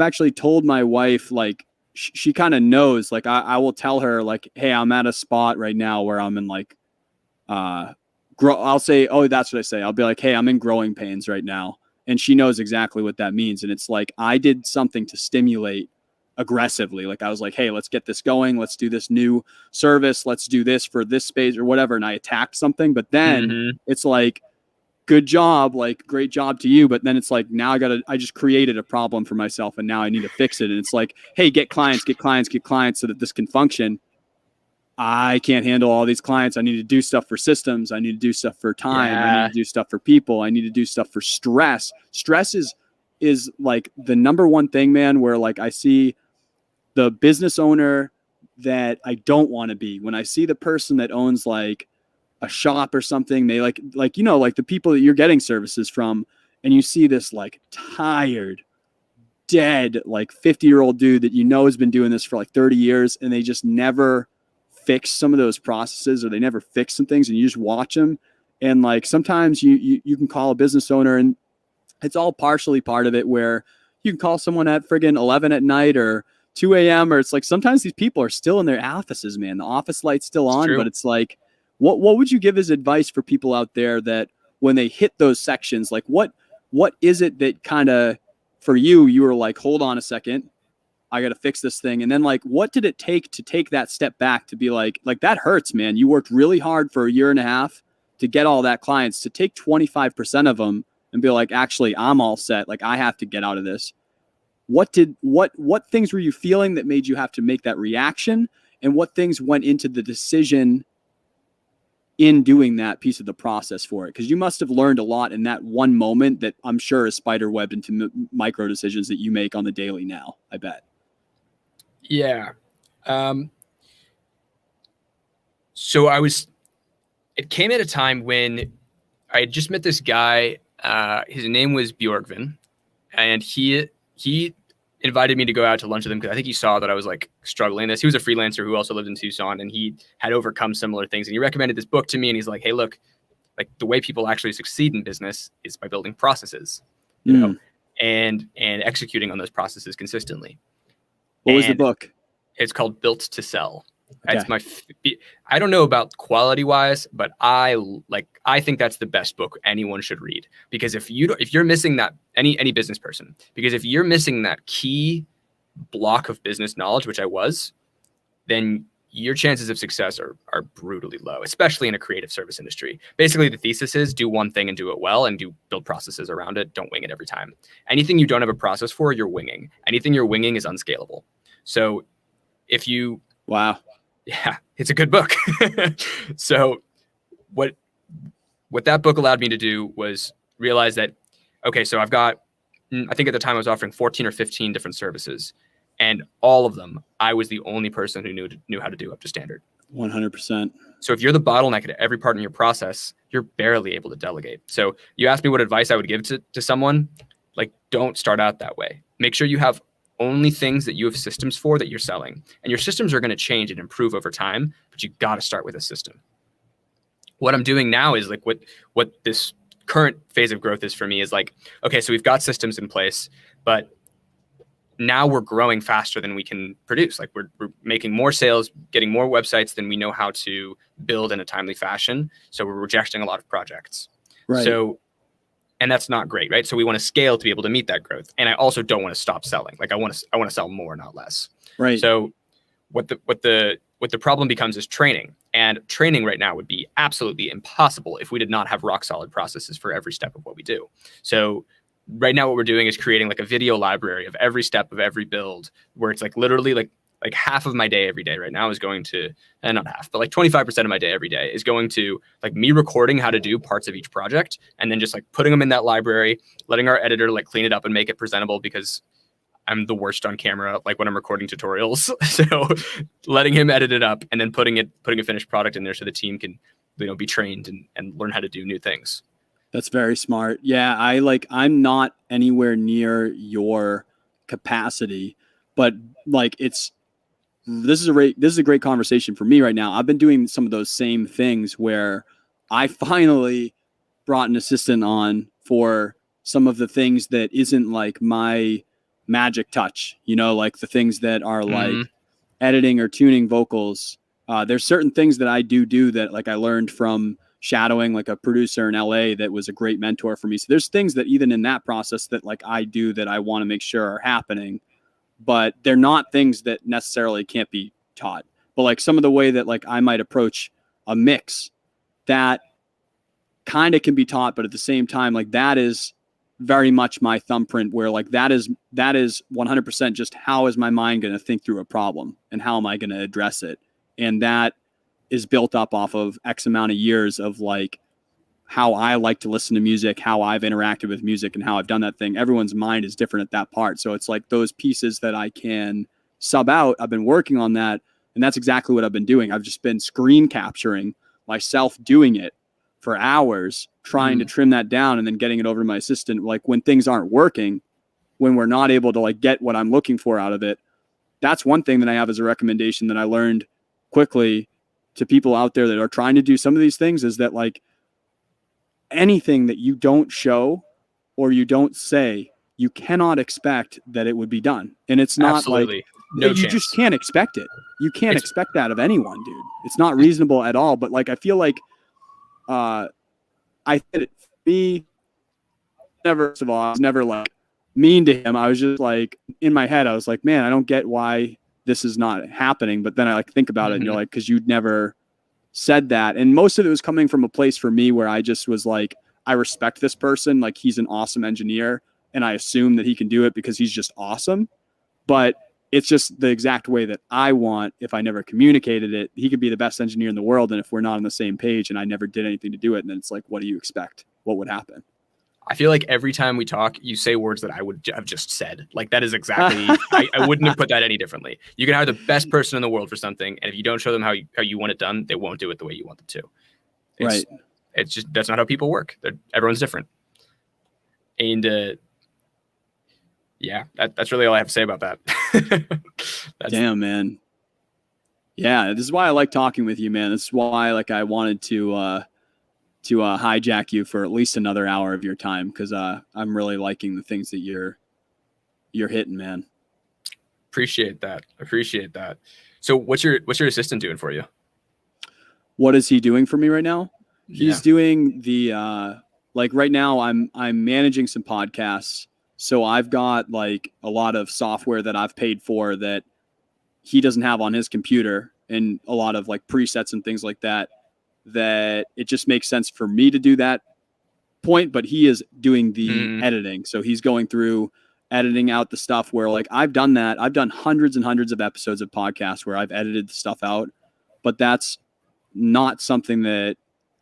A: actually told my wife, like, she kind of knows, like I will tell her like, hey, I'm at a spot right now where I'm in like, I'll say, oh, that's what I say. I'll be like, hey, I'm in growing pains right now. And she knows exactly what that means. And it's like, I did something to stimulate aggressively. Like I was like, hey, let's get this going. Let's do this new service. Let's do this for this space or whatever. And I attacked something, but then it's like, good job, like great job to you. But then it's like, now I just created a problem for myself and now I need to fix it. And it's like, hey, get clients so that this can function. I can't handle all these clients. I need to do stuff for systems. I need to do stuff for time. I need to do stuff for people. I need to do stuff for stress. Stress is like the number one thing, man, where like I see the business owner that I don't want to be. When I see the person that owns like a shop or something, they like, you know, like the people that you're getting services from, and you see this like tired, dead, like 50-year-old dude that you know has been doing this for like 30 years and they just never fix some of those processes, or they never fix some things, and you just watch them. And like sometimes you can call a business owner, and it's all partially part of it, where you can call someone at friggin' 11 at night or 2 a.m. or it's like sometimes these people are still in their offices, man. The office light's still on, but it's like, what would you give as advice for people out there that when they hit those sections, like what is it that kind of, for you were like, hold on a second, I got to fix this thing. And then like, what did it take to take that step back to be like that hurts, man. You worked really hard for a year and a half to get all that clients, to take 25% of them and be like, actually, I'm all set. Like I have to get out of this. What things were you feeling that made you have to make that reaction? And what things went into the decision in doing that piece of the process for it? Because you must have learned a lot in that one moment that I'm sure is spiderwebbed into micro decisions that you make on the daily now, I bet.
B: Yeah. So it came at a time when I had just met this guy. His name was Bjorgvin, and he invited me to go out to lunch with him because I think he saw that I was like struggling this. He was a freelancer who also lived in Tucson, and he had overcome similar things. And he recommended this book to me, and he's like, hey, look, like the way people actually succeed in business is by building processes, you know, and executing on those processes consistently.
A: What was the book?
B: It's called Built to Sell.
A: Okay.
B: It's I don't know about quality wise, but I think that's the best book anyone should read, because if you're missing that, any business person, because if you're missing that key block of business knowledge, which I was, then your chances of success are brutally low, especially in a creative service industry. Basically, the thesis is do one thing and do it well, and build processes around it. Don't wing it every time. Anything you don't have a process for, you're winging. Anything you're winging is unscalable. So if you...
A: Wow.
B: Yeah, it's a good book. So what that book allowed me to do was realize that, okay, so I've got, I think at the time I was offering 14 or 15 different services, and all of them, I was the only person who knew how to do up to standard.
A: 100%.
B: So if you're the bottleneck at every part in your process, you're barely able to delegate. So you asked me what advice I would give to someone, like, don't start out that way. Make sure you have only things that you have systems for that you're selling, and your systems are going to change and improve over time, but you got to start with a system. What I'm doing now is like what this current phase of growth is for me is like, okay, so we've got systems in place, but now we're growing faster than we can produce. Like we're making more sales, getting more websites than we know how to build in a timely fashion. So we're rejecting a lot of projects.
A: Right.
B: So, and that's not great, right? So we want to scale to be able to meet that growth. And I also don't want to stop selling. Like I want to sell more, not less.
A: Right.
B: So what the problem becomes is training. And training right now would be absolutely impossible if we did not have rock solid processes for every step of what we do. So right now what we're doing is creating like a video library of every step of every build, where it's like literally like half of my day every day right now is going to, and not half, but like 25% of my day every day is going to like me recording how to do parts of each project, and then just like putting them in that library, letting our editor like clean it up and make it presentable, because I'm the worst on camera, like when I'm recording tutorials. So letting him edit it up and then putting a finished product in there so the team can, be trained and learn how to do new things. That's
A: very smart. Yeah. I'm not anywhere near your capacity, but like this is a great conversation for me right now. I've been doing some of those same things where I finally brought an assistant on for some of the things that isn't like my magic touch, like the things that are like editing or tuning vocals. There's certain things that I do that like I learned from shadowing like a producer in LA that was a great mentor for me. So there's things that even in that process that like I do that I want to make sure are happening, but they're not things that necessarily can't be taught. But like some of the way that like I might approach a mix, that kind of can be taught, but at the same time, like that is very much my thumbprint, where like that is 100% just how is my mind going to think through a problem and how am I going to address it? And that is built up off of X amount of years of like how I like to listen to music, how I've interacted with music, and how I've done that thing. Everyone's mind is different at that part. So it's like those pieces that I can sub out. I've been working on that. And that's exactly what I've been doing. I've just been screen capturing myself doing it for hours, trying to trim that down and then getting it over to my assistant. Like when things aren't working, when we're not able to like get what I'm looking for out of it. That's one thing that I have as a recommendation that I learned quickly to people out there that are trying to do some of these things, is that like anything that you don't show or you don't say, you cannot expect that it would be done. And it's not
B: Absolutely.
A: like
B: No
A: you
B: chance.
A: just can't expect it. You can't expect that of anyone, dude. It's not reasonable at all. But like, I feel like I did it for me. First of all, I was never like mean to him. I was just like in my head, I was like, man, I don't get why this is not happening. But then I like think about it and you're like, because you'd never said that. And most of it was coming from a place for me where I just was like, I respect this person. Like he's an awesome engineer and I assume that he can do it because he's just awesome. But it's just the exact way that I want. If I never communicated it, he could be the best engineer in the world. And if we're not on the same page and I never did anything to do it, then it's like, what do you expect? What would happen?
B: I feel like every time we talk, you say words that I would have just said. Like that is exactly, I wouldn't have put that any differently. You can hire the best person in the world for something. And if you don't show them how you want it done, they won't do it the way you want them to.
A: Right.
B: It's just, that's not how people work. Everyone's different. And yeah, that's really all I have to say about that.
A: Damn, man. Yeah, this is why I like talking with you, man. This is why like I wanted to hijack you for at least another hour of your time, because I'm really liking the things that you're hitting, man.
B: Appreciate that. So what's your assistant doing for you?
A: What is he doing for me right now? He's doing the like right now I'm managing some podcasts. So I've got like a lot of software that I've paid for that he doesn't have on his computer, and a lot of like presets and things like that, that it just makes sense for me to do that point, but he is doing the editing. So he's going through editing out the stuff where like I've done that. I've done hundreds and hundreds of episodes of podcasts where I've edited the stuff out, but that's not something that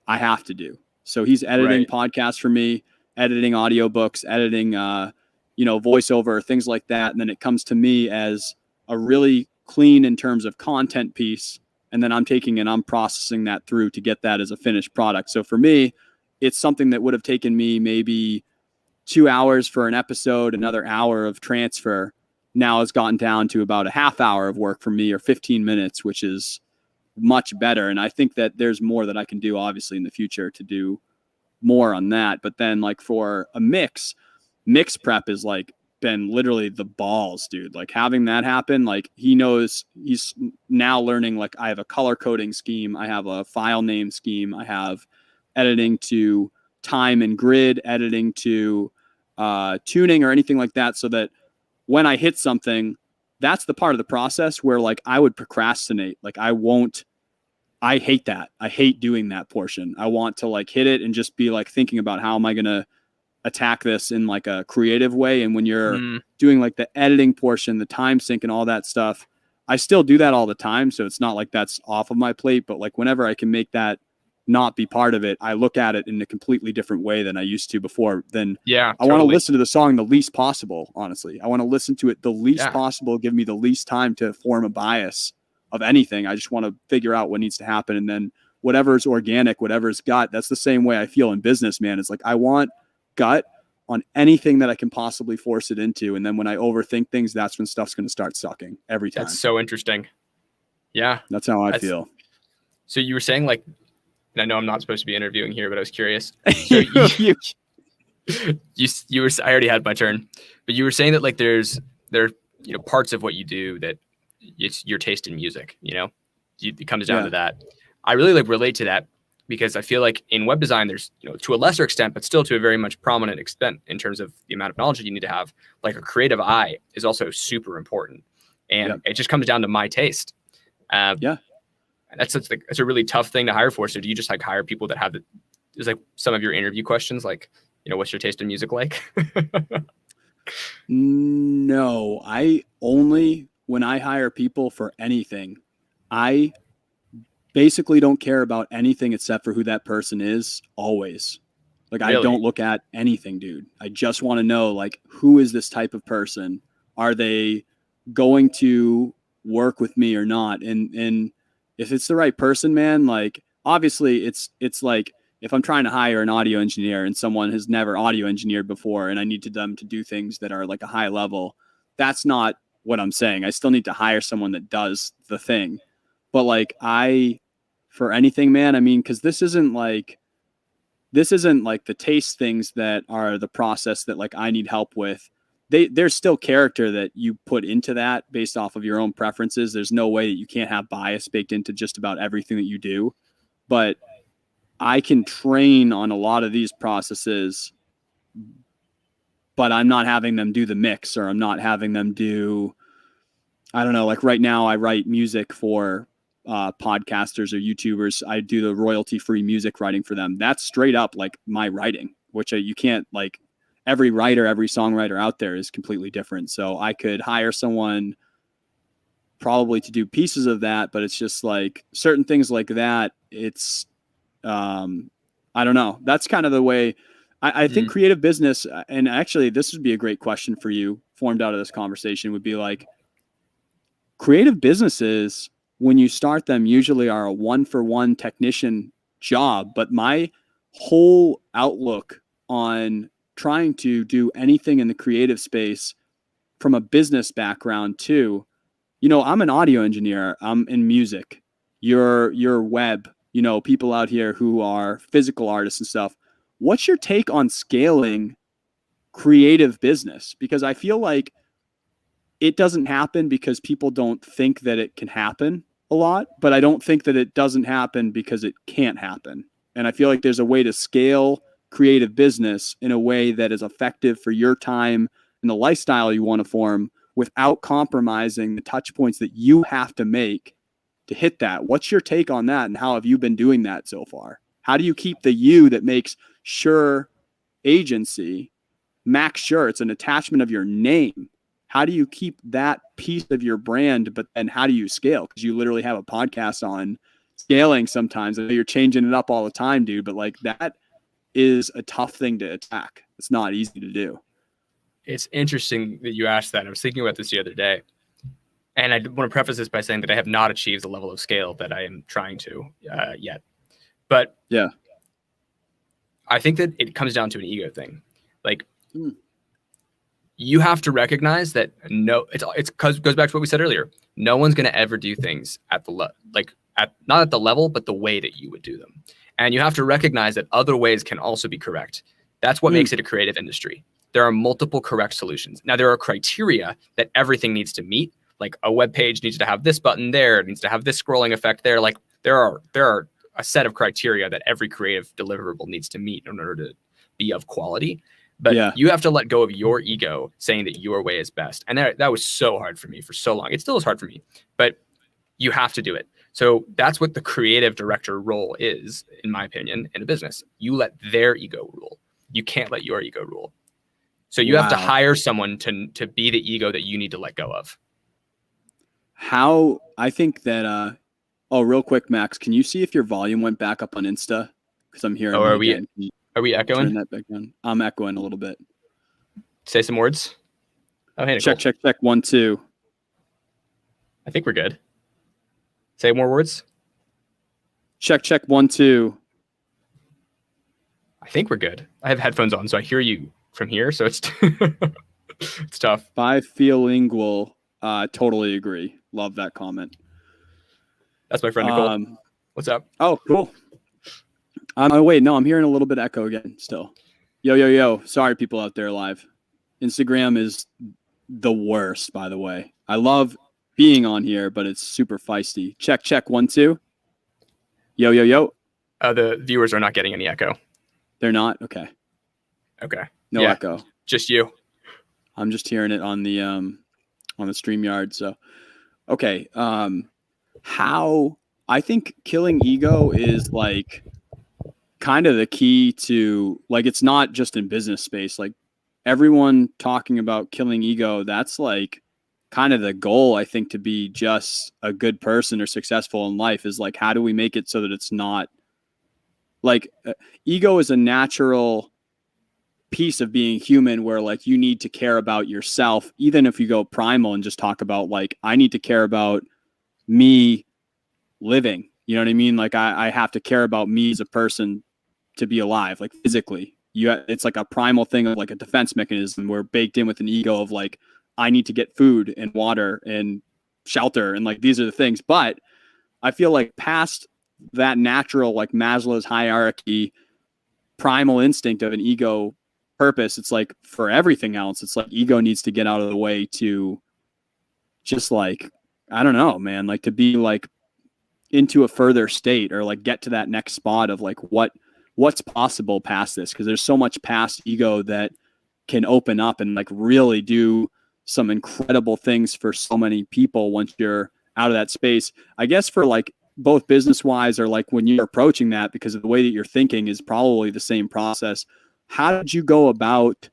A: I have to do. So he's editing podcasts for me, editing audiobooks, editing voiceover, things like that. And then it comes to me as a really clean in terms of content piece. And then I'm taking and I'm processing that through to get that as a finished product. So for me, it's something that would have taken me maybe 2 hours for an episode, another hour of transfer. Now has gotten down to about a half hour of work for me, or 15 minutes, which is much better. And I think that there's more that I can do obviously in the future to do more on that. But then like for a mix prep is like been literally the balls, dude. Like having that happen, like he knows, he's now learning, like I have a color coding scheme, I have a file name scheme, I have editing to time and grid, editing to tuning or anything like that, so that when I hit something, that's the part of the process where like I would procrastinate. Like I hate that. I hate doing that portion. I want to like hit it and just be like thinking about how am I going to attack this in like a creative way. And when you're doing like the editing portion, the time sync and all that stuff, I still do that all the time. So it's not like that's off of my plate, but like whenever I can make that not be part of it, I look at it in a completely different way than I used to before. Then I want to listen to the song the least possible. Honestly, I want to listen to it the least possible, give me the least time to form a bias of anything. I just want to figure out what needs to happen. And then whatever's organic, whatever's gut, that's the same way I feel in business, man. It's like, I want gut on anything that I can possibly force it into. And then when I overthink things, that's when stuff's going to start sucking every time.
B: That's so interesting. Yeah.
A: That's how I feel.
B: So you were saying like, and I know I'm not supposed to be interviewing here, but I was curious. So you were, I already had my turn, but you were saying that like there are parts of what you do that it's your taste in music, it comes down to that. I really like relate to that because I feel like in web design, there's, to a lesser extent, but still to a very much prominent extent in terms of the amount of knowledge that you need to have, like a creative eye is also super important. And it just comes down to my taste. That's a really tough thing to hire for. So do you just like hire people that have is like some of your interview questions, like, what's your taste in music like?
A: No, I only, when I hire people for anything, I basically don't care about anything except for who that person is always. Like, I
B: Really?
A: don't look at anything, dude. I just want to know, like, who is this type of person? Are they going to work with me or not? And if it's the right person, man, like, obviously it's like if I'm trying to hire an audio engineer and someone has never audio engineered before and I need them to do things that are like a high level, that's not what I'm saying. I still need to hire someone that does the thing. But like, for anything, man, I mean, because this isn't like the taste things that are the process that like I need help with. There's still character that you put into that based off of your own preferences. There's no way that you can't have bias baked into just about everything that you do. But I can train on a lot of these processes, but I'm not having them do the mix, or I'm not having them do, I don't know, like right now I write music for podcasters or YouTubers. I do the royalty-free music writing for them. That's straight up like my writing, which you can't, like, every writer, every songwriter out there is completely different. So I could hire someone probably to do pieces of that, but it's just like certain things like that. It's, I don't know. That's kind of the way I think creative business, and actually this would be a great question for you formed out of this conversation, would be like, creative businesses, when you start them, usually are a 1-for-1 technician job. But my whole outlook on trying to do anything in the creative space from a business background too, I'm an audio engineer. I'm in music. You're web, people out here who are physical artists and stuff. What's your take on scaling creative business? Because I feel like it doesn't happen because people don't think that it can happen a lot, but I don't think that it doesn't happen because it can't happen. And I feel like there's a way to scale creative business in a way that is effective for your time and the lifestyle you want to form without compromising the touch points that you have to make to hit that. What's your take on that, and how have you been doing that so far? How do you keep the you that makes Sher Agency, Max Sher, it's an attachment of your name? How do you keep that piece of your brand, but then how do you scale? Because you literally have a podcast on scaling sometimes. I know you're changing it up all the time, dude, but like, that is a tough thing to attack. It's not easy to do.
B: It's interesting that you asked that. I was thinking about this the other day. And I want to preface this by saying that I have not achieved the level of scale that I am trying to yet. But
A: yeah,
B: I think that it comes down to an ego thing. Like, you have to recognize that it goes back to what we said earlier. No one's going to ever do things at the not at the level, but the way that you would do them. And you have to recognize that other ways can also be correct. That's what makes it a creative industry. There are multiple correct solutions. Now, there are criteria that everything needs to meet. Like, a web page needs to have this button there. It needs to have this scrolling effect there. Like, there are a set of criteria that every creative deliverable needs to meet in order to be of quality. But you have to let go of your ego saying that your way is best. And that was so hard for me for so long. It still is hard for me, but you have to do it. So that's what the creative director role is, in my opinion, in a business. You let their ego rule. You can't let your ego rule. So you have to hire someone to be the ego that you need to let go of.
A: I think that, real quick, Max, can you see if your volume went back up on Insta? Because I'm hearing
B: Are we echoing?
A: Turn that back down. I'm echoing a little bit.
B: Say some words. Oh, hey, Nicole.
A: Check. 1, 2.
B: I think we're good. Say more words.
A: Check 1, 2.
B: I think we're good. I have headphones on, so I hear you from here. So it's it's tough.
A: Bilingual. Totally agree. Love that comment.
B: That's my friend Nicole. What's up?
A: Oh, cool. Wait, no, I'm hearing a little bit echo again still. Yo. Sorry, people out there live. Instagram is the worst, by the way. I love being on here, but it's super feisty. Check 1, 2. Yo.
B: The viewers are not getting any echo.
A: They're not? Okay. No echo.
B: Just you.
A: I'm just hearing it on the StreamYard. So, okay. How I think killing ego is like kind of the key to, like, it's not just in business space. Like, everyone talking about killing ego, that's like kind of the goal, I think, to be just a good person or successful in life, is like, how do we make it so that it's not like ego is a natural piece of being human, where like you need to care about yourself. Even if you go primal and just talk about like, I need to care about me living, you know what I mean? Like I have to care about me as a person to be alive, like physically. It's like a primal thing of like a defense mechanism. We're baked in with an ego of like, I need to get food and water and shelter, and like these are the things. But I feel like past that natural, like Maslow's hierarchy, primal instinct of an ego purpose, it's like for everything else, it's like ego needs to get out of the way to just like, I don't know, man, like to be like into a further state, or like get to that next spot of like what's possible past this, because there's so much past ego that can open up and like really do some incredible things for so many people once you're out of that space. I guess for like both business wise, or like when you're approaching that, because of the way that you're thinking is probably the same process. How did you go about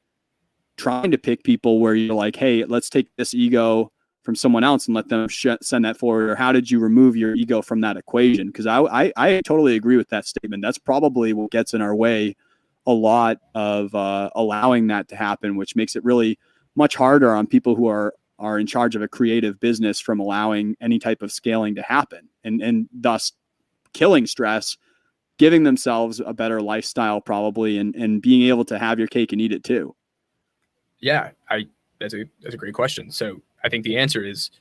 A: trying to pick people where you're like, hey, let's take this ego from someone else and let them send that forward? Or how did you remove your ego from that equation? Because I totally agree with that statement. That's probably what gets in our way a lot of allowing that to happen, which makes it really much harder on people who are in charge of a creative business from allowing any type of scaling to happen, and thus killing stress, giving themselves a better lifestyle probably, and being able to have your cake and eat it too.
B: Yeah, that's a great question. So I think the answer is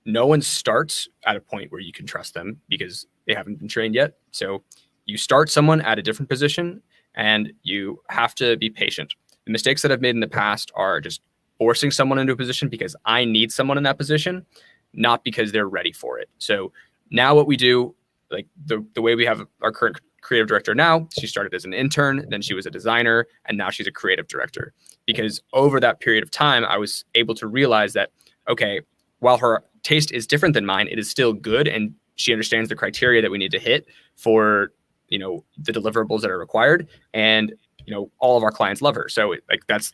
B: no one starts at a point where you can trust them because they haven't been trained yet. So you start someone at a different position and you have to be patient. The mistakes that I've made in the past are just forcing someone into a position because I need someone in that position, not because they're ready for it. So now what we do, like the way we have our current creative director now, she started as an intern, then she was a designer, and now she's a creative director. Because over that period of time, I was able to realize that, okay, while her taste is different than mine, it is still good, and she understands the criteria that we need to hit for, you know, the deliverables that are required, and you know, all of our clients love her. So like that's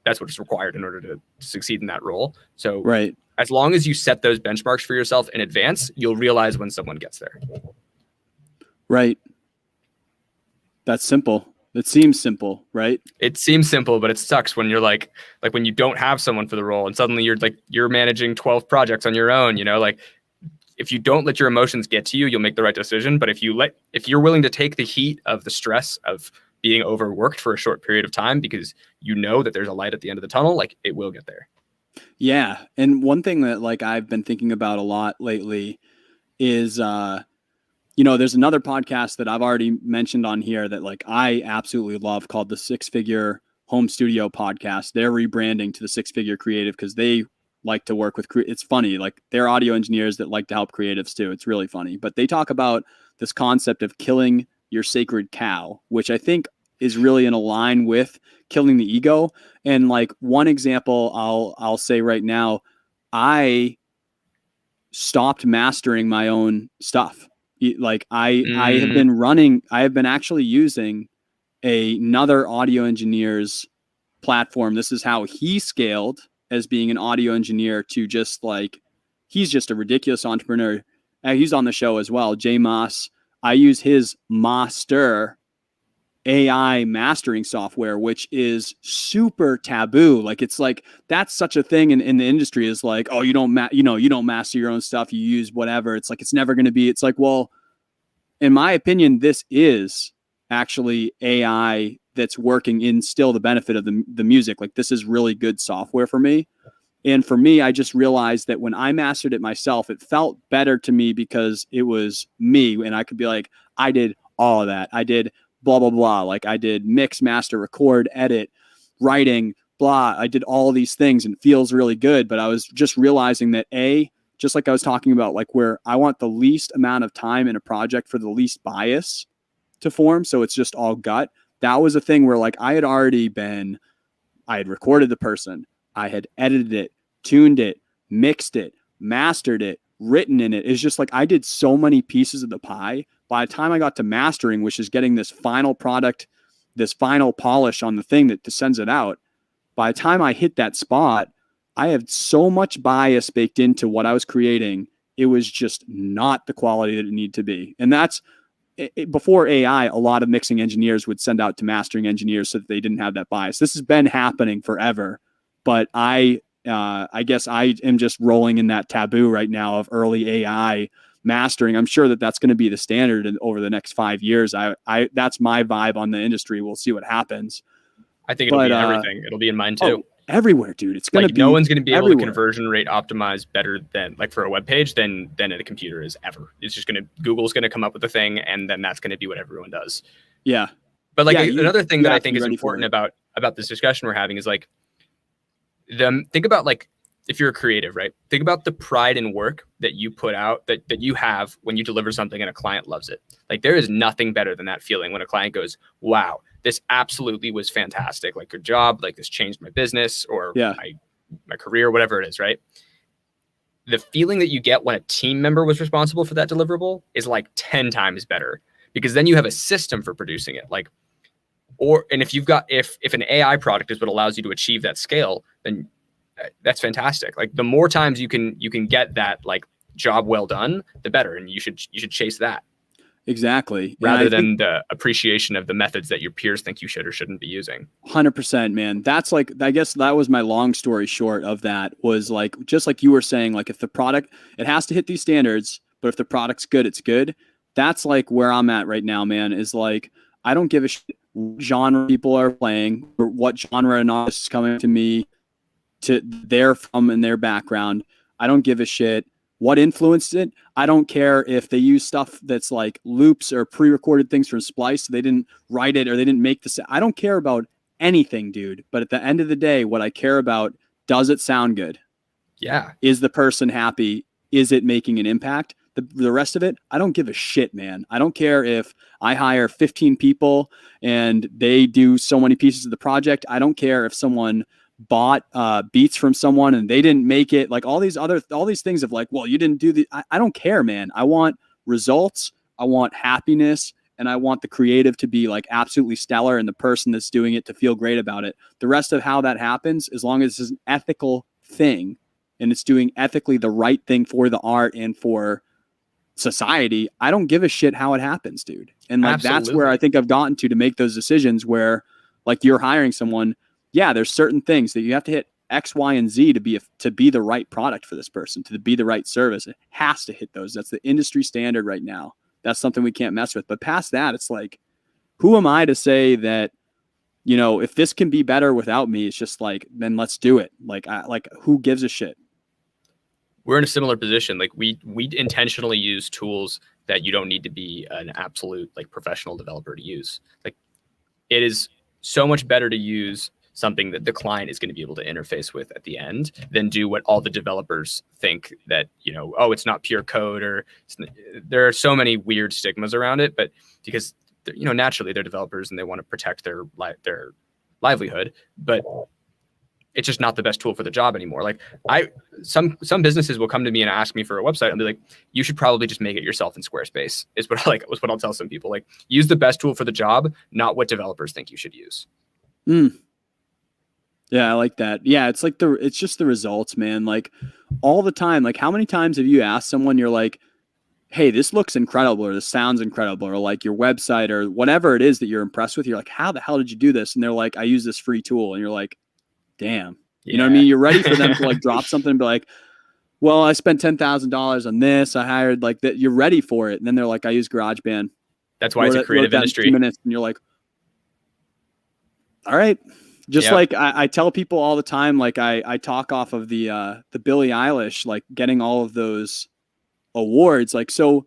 B: what is required in order to succeed in that role. So
A: right,
B: as long as you set those benchmarks for yourself in advance, you'll realize when someone gets there.
A: Right. That's simple. It seems simple, right?
B: It seems simple, but it sucks when you're like when you don't have someone for the role and suddenly you're managing 12 projects on your own, you know, like if you don't let your emotions get to you, you'll make the right decision. But if you're willing to take the heat of the stress of being overworked for a short period of time because you know that there's a light at the end of the tunnel, like it will get there.
A: Yeah. And one thing that like I've been thinking about a lot lately is you know, there's another podcast that I've already mentioned on here that like I absolutely love, called the Six Figure Home Studio Podcast. They're rebranding to the Six Figure Creative because they like to work with it's funny, like they're audio engineers that like to help creatives too. It's really funny. But they talk about this concept of killing your sacred cow, which I think is really in a line with killing the ego. And like one example I'll say right now, I stopped mastering my own stuff. Like I have been actually using another audio engineer's platform. This is how he scaled as being an audio engineer to just like, he's just a ridiculous entrepreneur. He's on the show as well, Jay Moss. I use his Master AI mastering software, which is super taboo. Like it's like, that's such a thing in the industry, is like, oh, you don't master your own stuff. You use whatever. It's like, it's never going to be, it's like, well, in my opinion, this is actually AI that's working in still the benefit of the music. Like this is really good software for me. And for me, I just realized that when I mastered it myself, it felt better to me because it was me. And I could be like, I did all of that. I did blah, blah, blah. Like I did mix, master, record, edit, writing, blah. I did all these things and it feels really good. But I was just realizing that just like I was talking about, like where I want the least amount of time in a project for the least bias to form. So it's just all gut. That was a thing where like I had recorded the person. I had edited it, tuned it, mixed it, mastered it, written in it is just like, I did so many pieces of the pie. By the time I got to mastering, which is getting this final product, this final polish on the thing that sends it out, by the time I hit that spot, I had so much bias baked into what I was creating. It was just not the quality that it needed to be. And that's before AI, a lot of mixing engineers would send out to mastering engineers so that they didn't have that bias. This has been happening forever, but I guess I am just rolling in that taboo right now of early AI mastering. I'm sure that that's going to be the standard over the next 5 years. That's my vibe on the industry. We'll see what happens.
B: I think it'll be in everything. It'll be in mine too.
A: Everywhere, dude. It's going to be
B: no one's going to be able
A: everywhere.
B: to conversion rate optimize better than like for a web page than a computer is ever. It's just Google's going to come up with a thing, and then that's going to be what everyone does.
A: Yeah.
B: But another thing that I think is important about this discussion we're having is like think about like, if you're a creative, right? Think about the pride and work that you put out, that you have when you deliver something and a client loves it. Like, there is nothing better than that feeling when a client goes, wow, this absolutely was fantastic. Like, good job. Like, this changed my business or my career, whatever it is, right? The feeling that you get when a team member was responsible for that deliverable is like 10 times better, because then you have a system for producing it. Like, and if you've got, if an AI product is what allows you to achieve that scale, then that's fantastic. Like, the more times you can get that like job well done, the better. And you should chase that.
A: Exactly.
B: Rather than the appreciation of the methods that your peers think you should or shouldn't be using.
A: 100%, man. That's like, I guess that was my long story short of that, was like, just like you were saying, like, if the product, it has to hit these standards, but if the product's good, it's good. That's like where I'm at right now, man, is like, I don't give a shit what genre people are playing or what genre an artist is coming to me to their from and their background. I don't give a shit what influenced it. I don't care if they use stuff that's like loops or pre-recorded things from Splice. So they didn't write it or they didn't make this. I don't care about anything, dude. But at the end of the day, what I care about, does it sound good?
B: Yeah.
A: Is the person happy? Is it making an impact? The rest of it, I don't give a shit, man. I don't care if I hire 15 people and they do so many pieces of the project. I don't care if someone bought beats from someone and they didn't make it. Like all these things of like, well, you didn't do the, I don't care, man. I want results. I want happiness. And I want the creative to be like absolutely stellar and the person that's doing it to feel great about it. The rest of how that happens, as long as it's an ethical thing and it's doing ethically the right thing for the art and for society, I don't give a shit how it happens, dude. And like, Absolutely. That's where I think I've gotten to make those decisions where like you're hiring someone. Yeah, there's certain things that you have to hit X, Y, and Z to be the right product for this person, to be the right service. It has to hit those. That's the industry standard right now. That's something we can't mess with. But past that, it's like, who am I to say that, you know, if this can be better without me, it's just like, then let's do it. Like, who gives a shit?
B: We're in a similar position. Like we intentionally use tools that you don't need to be an absolute like professional developer to use. Like, it is so much better to use something that the client is going to be able to interface with at the end than do what all the developers think that, you know, oh, it's not pure code, or there are so many weird stigmas around it, but because, you know, naturally they're developers and they want to protect their livelihood, but it's just not the best tool for the job anymore. Like some businesses will come to me and ask me for a website and be like, you should probably just make it yourself in Squarespace is what I'll tell some people. Like, use the best tool for the job, not what developers think you should use.
A: Yeah, I like that. Yeah, it's like it's just the results, man. Like all the time. Like, how many times have you asked someone, you're like, hey, this looks incredible, or this sounds incredible, or like your website or whatever it is that you're impressed with. You're like, how the hell did you do this? And they're like, I use this free tool. And you're like, damn. You know what I mean? You're ready for them to like drop something and be like, well, I spent $10,000 on this. I hired like that. You're ready for it. And then they're like, I use GarageBand.
B: That's why it's a creative industry.
A: 2 minutes, and you're like, all right. Just like I tell people all the time, like I talk off of the Billie Eilish, like getting all of those awards. Like, so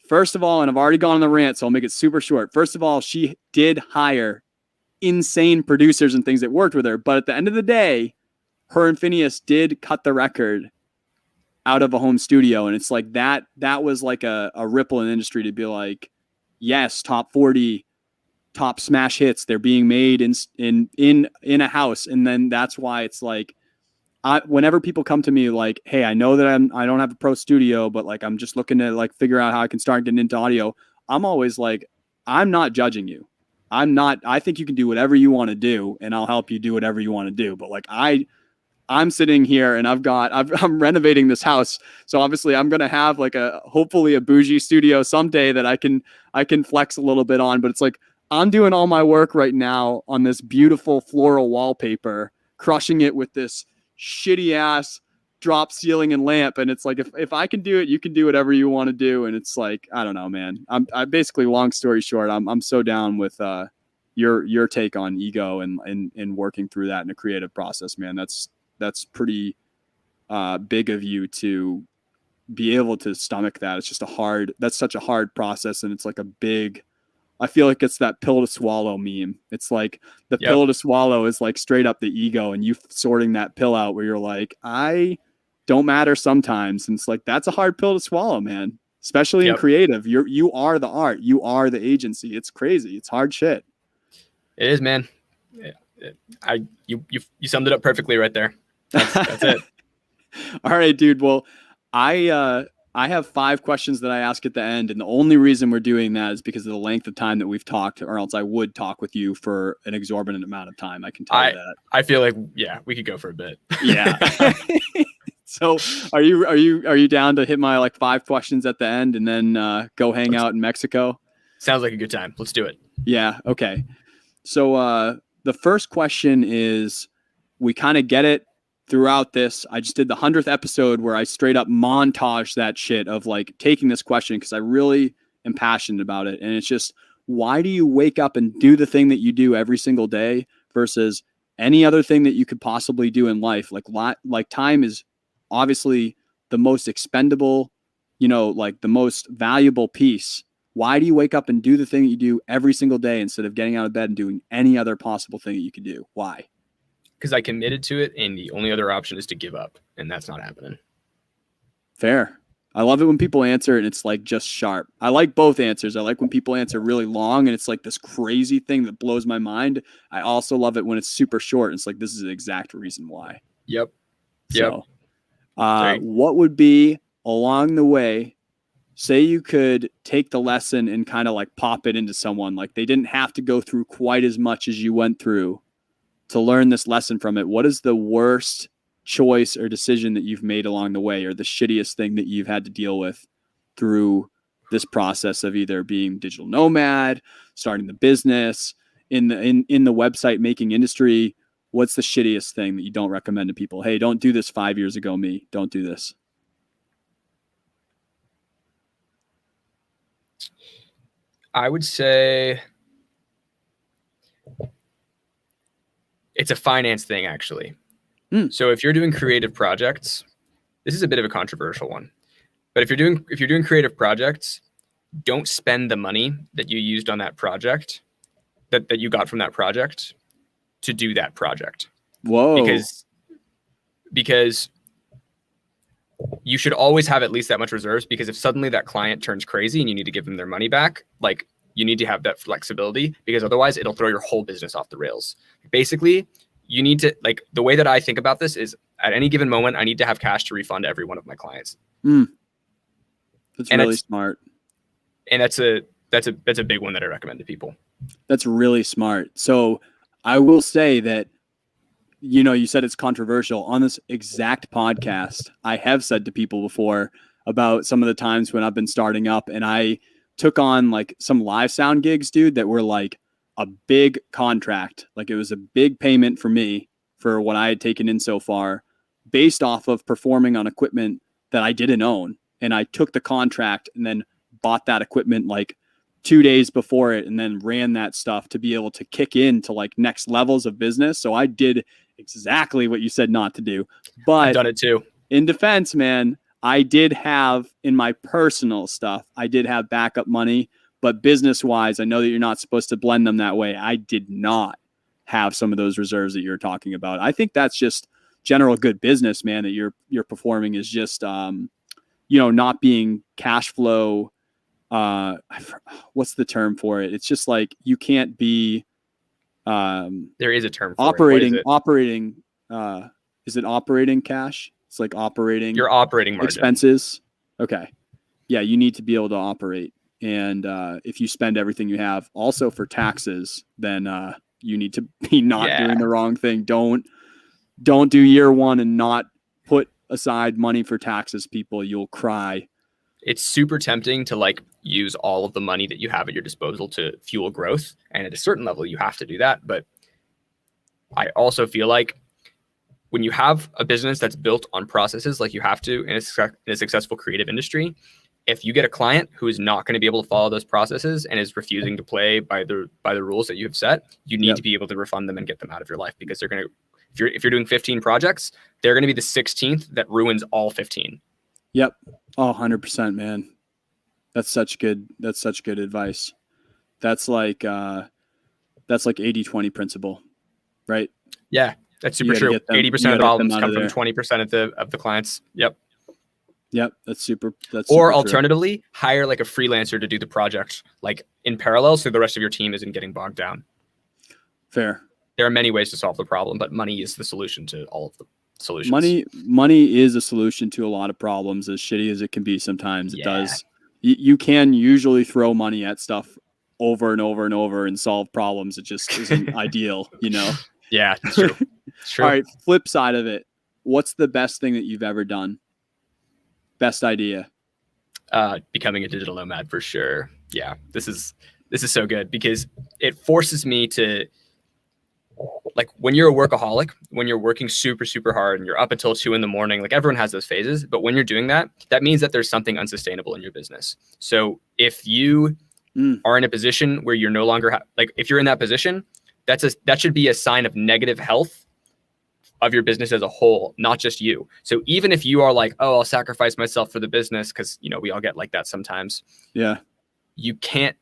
A: first of all, and I've already gone on the rant, so I'll make it super short. First of all, she did hire insane producers and things that worked with her. But at the end of the day, her and Phineas did cut the record out of a home studio. And it's like that was like a ripple in the industry to be like, yes, top 40, top smash hits, they're being made in a house. And then that's why it's like whenever people come to me like, hey, I know that I don't have a pro studio, but like I'm just looking to like figure out how I can start getting into audio. I'm always like, I'm not judging you. I think you can do whatever you want to do, and I'll help you do whatever you want to do. But like I'm sitting here and I'm renovating this house. So obviously I'm going to have like hopefully a bougie studio someday that I can flex a little bit on, but it's like, I'm doing all my work right now on this beautiful floral wallpaper, crushing it with this shitty ass drop ceiling and lamp. And it's like, if I can do it, you can do whatever you want to do. And it's like, I don't know, man. I basically, long story short, I'm so down with, your take on ego and working through that in a creative process, man. That's pretty big of you to be able to stomach that. It's just that's such a hard process. And it's like I feel like it's that pill to swallow meme. It's like the pill to swallow is like straight up the ego, and you sorting that pill out where you're like, I don't matter sometimes. And it's like, that's a hard pill to swallow, man, especially in creative. You are the art, you are the agency. It's crazy. It's hard shit.
B: It is, man. You summed it up perfectly right there. That's it.
A: All right, dude. Well, I have 5 questions that I ask at the end, and the only reason we're doing that is because of the length of time that we've talked, or else I would talk with you for an exorbitant amount of time. I can tell you that.
B: I feel like, we could go for a bit.
A: Yeah. So are you down to hit my like 5 questions at the end and then go hang out in Mexico?
B: Sounds like a good time. Let's do it.
A: Yeah. Okay. So the first question is, we kind of get it throughout this. I just did the 100th episode where I straight up montage that shit of like taking this question because I really am passionate about it. And it's just, why do you wake up and do the thing that you do every single day versus any other thing that you could possibly do in life? Like time is obviously the most expendable, like the most valuable piece. Why do you wake up and do the thing that you do every single day instead of getting out of bed and doing any other possible thing that you could do? Why?
B: Because I committed to it, and the only other option is to give up, and that's not happening.
A: Fair. I love it when people answer and it's like just sharp. I like both answers. I like when people answer really long and it's like this crazy thing that blows my mind. I also love it when it's super short. It's like, this is the exact reason why.
B: Yep.
A: So, what would be along the way, say you could take the lesson and kind of like pop it into someone, like they didn't have to go through quite as much as you went through to learn this lesson from it. What is the worst choice or decision that you've made along the way, or the shittiest thing that you've had to deal with through this process of either being digital nomad, starting the business, in the website making industry? What's the shittiest thing that you don't recommend to people? Hey, don't do this 5 years ago, me. Don't do this.
B: I would say it's a finance thing, actually. So if you're doing creative projects, this is a bit of a controversial one, but if you're doing creative projects, don't spend the money that you used on that project, that you got from that project, to do that project.
A: Whoa.
B: Because you should always have at least that much reserves, because if suddenly that client turns crazy and you need to give them their money back, like, you need to have that flexibility, because otherwise it'll throw your whole business off the rails. Basically, you need to, like, the way that I think about this is, at any given moment, I need to have cash to refund every one of my clients.
A: That's really smart.
B: And that's a big one that I recommend to people.
A: That's really smart. So I will say that, you said it's controversial. On this exact podcast, I have said to people before about some of the times when I've been starting up and I took on like some live sound gigs, dude, that were like a big contract. Like, it was a big payment for me for what I had taken in so far, based off of performing on equipment that I didn't own. And I took the contract and then bought that equipment like 2 days before it, and then ran that stuff to be able to kick into like next levels of business. So I did exactly what you said not to do. But
B: I've done it too.
A: In defense, man, I did have, in my personal stuff, I did have backup money. But business-wise, I know that you're not supposed to blend them that way. I did not have some of those reserves that you're talking about. I think that's just general good business, man, that you're performing is just, not being cash flow. What's the term for it? It's just like you can't be.
B: There is a term for
A: operating. is it operating cash? It's like operating
B: Your operating margin.
A: expenses. Okay. Yeah, you need to be able to operate. And if you spend everything you have, also for taxes, then you need to be not doing the wrong thing. Don't do year one and not put aside money for taxes, people. You'll cry.
B: It's super tempting to like use all of the money that you have at your disposal to fuel growth. And at a certain level, you have to do that. But I also feel like when you have a business that's built on processes like you have to in a successful creative industry, if you get a client who is not going to be able to follow those processes and is refusing to play by the rules that you have set, you need to be able to refund them and get them out of your life, because they're going to, if you're doing 15 projects, they're going to be the 16th that ruins all 15.
A: Yep. Oh, 100%, man. That's such good advice. That's like 80-20 principle, right?
B: Yeah, that's super true. 80% of the problems come from 20% of the clients. Yep. That's super. Or alternatively, true. Hire like a freelancer to do the project like in parallel, so the rest of your team isn't getting bogged down.
A: Fair.
B: There are many ways to solve the problem, but money is the solution to all of the solutions.
A: Money is a solution to a lot of problems, as shitty as it can be sometimes. It does. You can usually throw money at stuff over and over and over and solve problems. It just isn't ideal,
B: Yeah, it's true. It's true.
A: All right, flip side of it. What's the best thing that you've ever done? Best idea?
B: Becoming a digital nomad for sure. Yeah, this is so good because it forces me to, like, when you're a workaholic, when you're working super, super hard and you're up until 2 a.m, like everyone has those phases, but when you're doing that, that means that there's something unsustainable in your business. So if you are in a position where you're no longer, if you're in that position, that should be a sign of negative health of your business as a whole, not just you. So even if you are like, oh, I'll sacrifice myself for the business, because, we all get like that sometimes.
A: Yeah.
B: You can't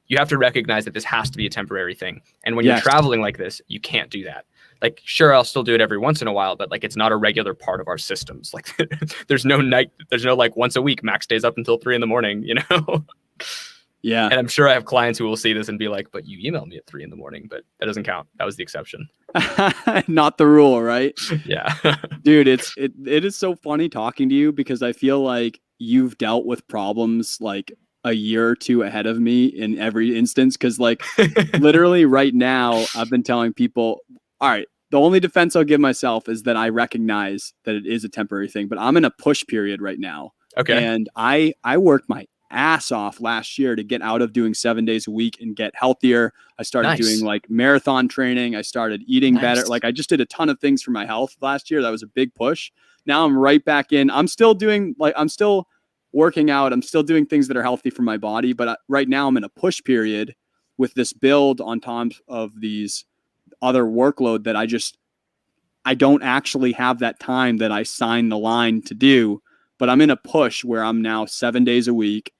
B: you have to recognize that this has to be a temporary thing. And when you're traveling like this, you can't do that. Like, sure, I'll still do it every once in a while, but like, it's not a regular part of our systems. Like there's no like once a week, Max stays up until 3 a.m,
A: Yeah.
B: And I'm sure I have clients who will see this and be like, but you emailed me at 3 a.m, but that doesn't count. That was the exception.
A: Not the rule, right?
B: Yeah.
A: Dude, it is so funny talking to you because I feel like you've dealt with problems like a year or two ahead of me in every instance. Cause like literally right now I've been telling people, all right, the only defense I'll give myself is that I recognize that it is a temporary thing, but I'm in a push period right now.
B: Okay.
A: And I worked my ass off last year to get out of doing 7 days a week and get healthier. I started doing like marathon training. I started eating better. Like I just did a ton of things for my health last year. That was a big push. Now I'm right back in. I'm still working out. I'm still doing things that are healthy for my body. But right now I'm in a push period with this build on top of these other workload that I don't actually have that time that I signed the line to do. But I'm in a push where I'm now 7 days a week,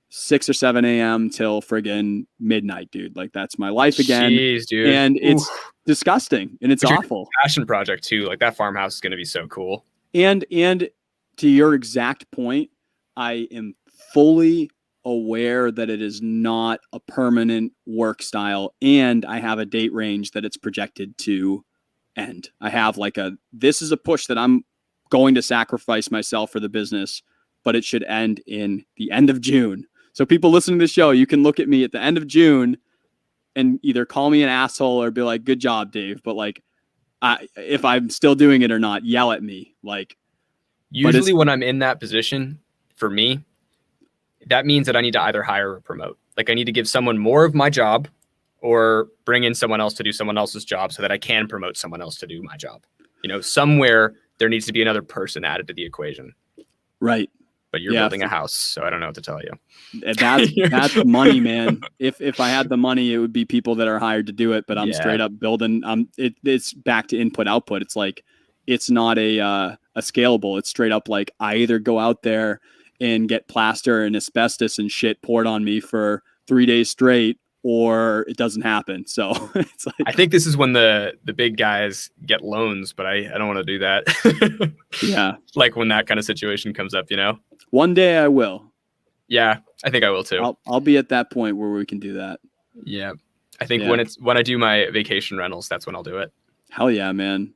A: 6 or 7 a.m. till friggin' midnight, dude. Like that's my life again.
B: Jeez, dude.
A: And it's disgusting and it's awful.
B: Passion project too. Like that farmhouse is going to be so cool.
A: And to your exact point, I am fully aware that it is not a permanent work style. And I have a date range that it's projected to end. I have this is a push that I'm going to sacrifice myself for the business, but it should end in the end of June. So people listening to the show, you can look at me at the end of June and either call me an asshole or be like, good job, Dave. But like, if I'm still doing it or not, yell at me. Like,
B: usually when I'm in that position, for me, that means that I need to either hire or promote. Like I need to give someone more of my job or bring in someone else to do someone else's job so that I can promote someone else to do my job. Somewhere there needs to be another person added to the equation.
A: Right.
B: But you're building a house, so I don't know what to tell you.
A: That's the money, man. If I had the money, it would be people that are hired to do it. But I'm straight up building. It's back to input output. It's like it's not a scalable. It's straight up like I either go out there and get plaster and asbestos and shit poured on me for 3 days straight, or it doesn't happen. So it's like,
B: I think this is when the big guys get loans, but I don't want to do that.
A: Yeah.
B: Like when that kind of situation comes up,
A: One day I will.
B: Yeah, I think I will too.
A: I'll be at that point where we can do that.
B: Yeah. I think when I do my vacation rentals, that's when I'll do it.
A: Hell yeah, man.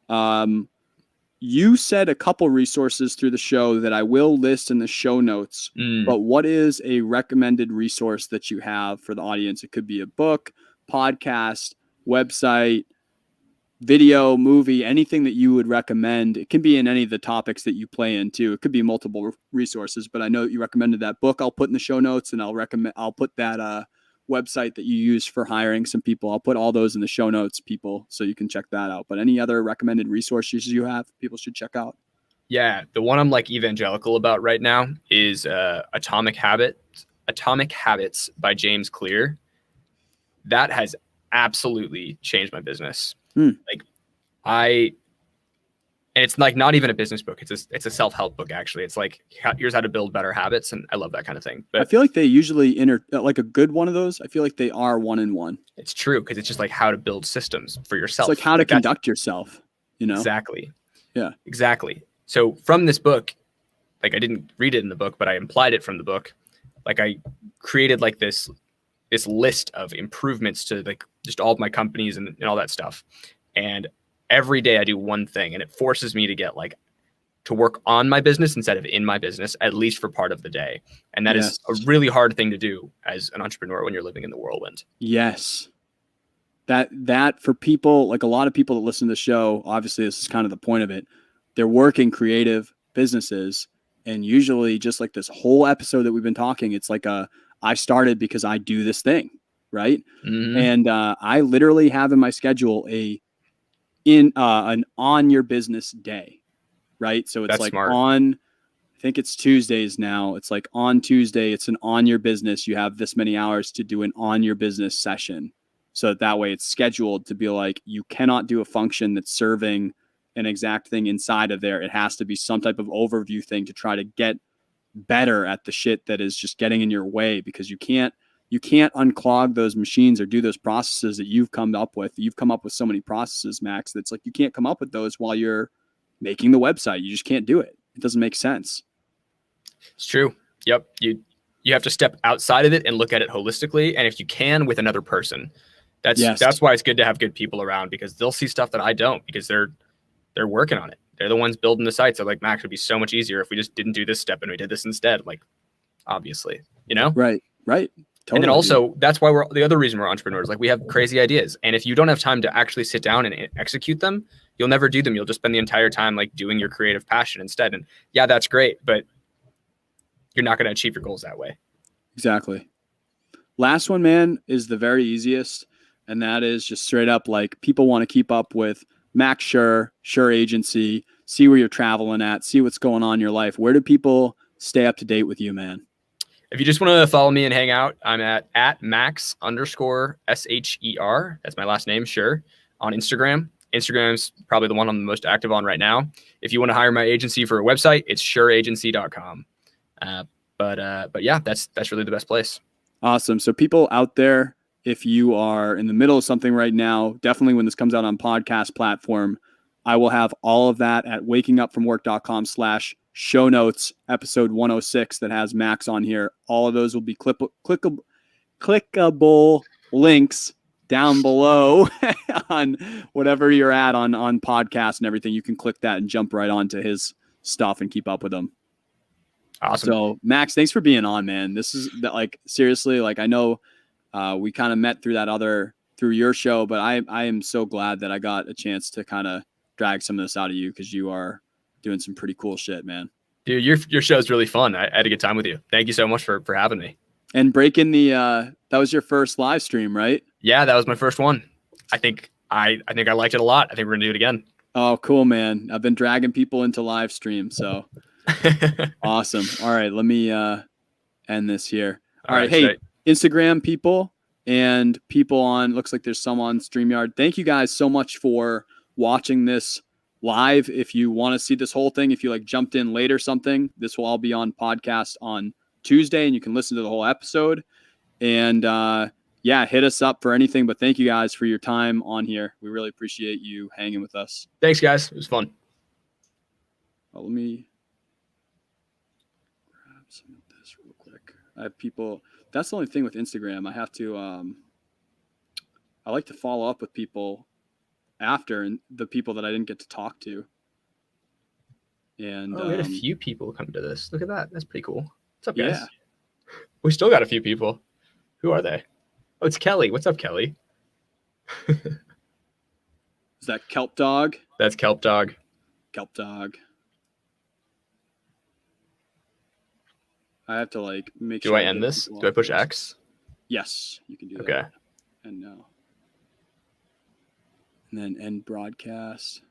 A: You said a couple resources through the show that I will list in the show notes, but what is a recommended resource that you have for the audience? It could be a book, podcast, website, video, movie, anything that you would recommend. It can be in any of the topics that you play in too. It could be multiple resources, but I know that you recommended that book. I'll put in the show notes, and I'll put that website that you use for hiring some people. I'll put all those in the show notes, people, so you can check that out. But any other recommended resources you have people should check out?
B: Yeah, the one I'm like evangelical about right now is Atomic Habits by James Clear. That has absolutely changed my business. Like and it's like not even a business book. It's a self-help book, actually. It's like, here's how to build better habits. And I love that kind of thing. But
A: I feel like they usually like a good one of those. I feel like they are 1-in-1.
B: It's true, because it's just like how to build systems for yourself.
A: It's like how to conduct yourself,
B: Exactly.
A: Yeah,
B: exactly. So from this book, like I didn't read it in the book, but I implied it from the book. Like I created like this list of improvements to like just all of my companies and all that stuff. And every day I do one thing, and it forces me to get like to work on my business instead of in my business, at least for part of the day. And that is a really hard thing to do as an entrepreneur when you're living in the whirlwind.
A: Yes. That for people, like a lot of people that listen to the show, obviously this is kind of the point of it. They're working creative businesses. And usually just like this whole episode that we've been talking, it's like I started because I do this thing. Right.
B: Mm-hmm.
A: And I literally have in my schedule an on your business day. Right. So it's
B: That's
A: like
B: smart.
A: I think it's Tuesdays now. It's like on Tuesday, it's an on your business. You have this many hours to do an on your business session. So that way it's scheduled to be like, you cannot do a function that's serving an exact thing inside of there. It has to be some type of overview thing to try to get better at the shit that is just getting in your way, because you can't unclog those machines or do those processes that you've come up with. You've come up with so many processes, Max, that's like, you can't come up with those while you're making the website. You just can't do it. It doesn't make sense.
B: It's true. Yep. You have to step outside of it and look at it holistically. And if you can, with another person, that's why it's good to have good people around, because they'll see stuff that I don't, because they're working on it. They're the ones building the sites. They're like, Max, it'd be so much easier if we just didn't do this step and we did this instead. Like, obviously,
A: Right. Totally.
B: And then also, that's why the other reason we're entrepreneurs. Like, we have crazy ideas. And if you don't have time to actually sit down and execute them, you'll never do them. You'll just spend the entire time like doing your creative passion instead. And yeah, that's great, but you're not going to achieve your goals that way.
A: Exactly. Last one, man, is the very easiest. And that is just straight up like, people want to keep up with Max Sher Agency, see where you're traveling at, see what's going on in your life. Where do people stay up to date with you, man?
B: If you just want to follow me and hang out, I'm at Max_SHER. That's my last name, Sher, on Instagram. Instagram's probably the one I'm the most active on right now. If you want to hire my agency for a website, it's sheragency.com. But yeah, that's really the best place.
A: Awesome. So people out there, if you are in the middle of something right now, definitely when this comes out on podcast platform, I will have all of that at wakingupfromwork.com/show notes, episode 106 that has Max on here. All of those will be clickable links down below on whatever you're at on podcast and everything. You can click that and jump right onto his stuff and keep up with him.
B: Awesome.
A: So Max, thanks for being on, man. This is that, like, seriously, like, I know we kind of met through your show, but I am so glad that I got a chance to kind of drag some of this out of you, because you are doing some pretty cool shit, man.
B: Dude, your show is really fun. I had a good time with you. Thank you so much for having me.
A: And breaking the that was your first live stream, right?
B: Yeah, that was my first one. I think I liked it a lot. I think we're gonna do it again.
A: Oh, cool, man. I've been dragging people into live stream, so awesome. All right, let me end this here. All right, hey, Instagram people and people on, looks like there's some on StreamYard. Thank you guys so much for watching this live. If you want to see this whole thing, if you like jumped in late or something, this will all be on podcast on Tuesday, and you can listen to the whole episode. And yeah, hit us up for anything. But thank you guys for your time on here. We really appreciate you hanging with us.
B: Thanks, guys. It was fun.
A: Let me grab some of this real quick. I have people. That's the only thing with Instagram. I have to. I like to follow up with people after, and the people that I didn't get to talk to. And
B: we had a few people come to this. Look at that. That's pretty cool. What's up, guys?
A: yeah,
B: We still got a few people. Who are they? Oh, it's Kelly. What's up, Kelly?
A: is that Kelp Dog?
B: That's Kelp Dog.
A: Kelp Dog. I have to like make sure.
B: Do I end this? Do I push X?
A: Yes, you can do that.
B: Okay.
A: And no. And then end broadcast.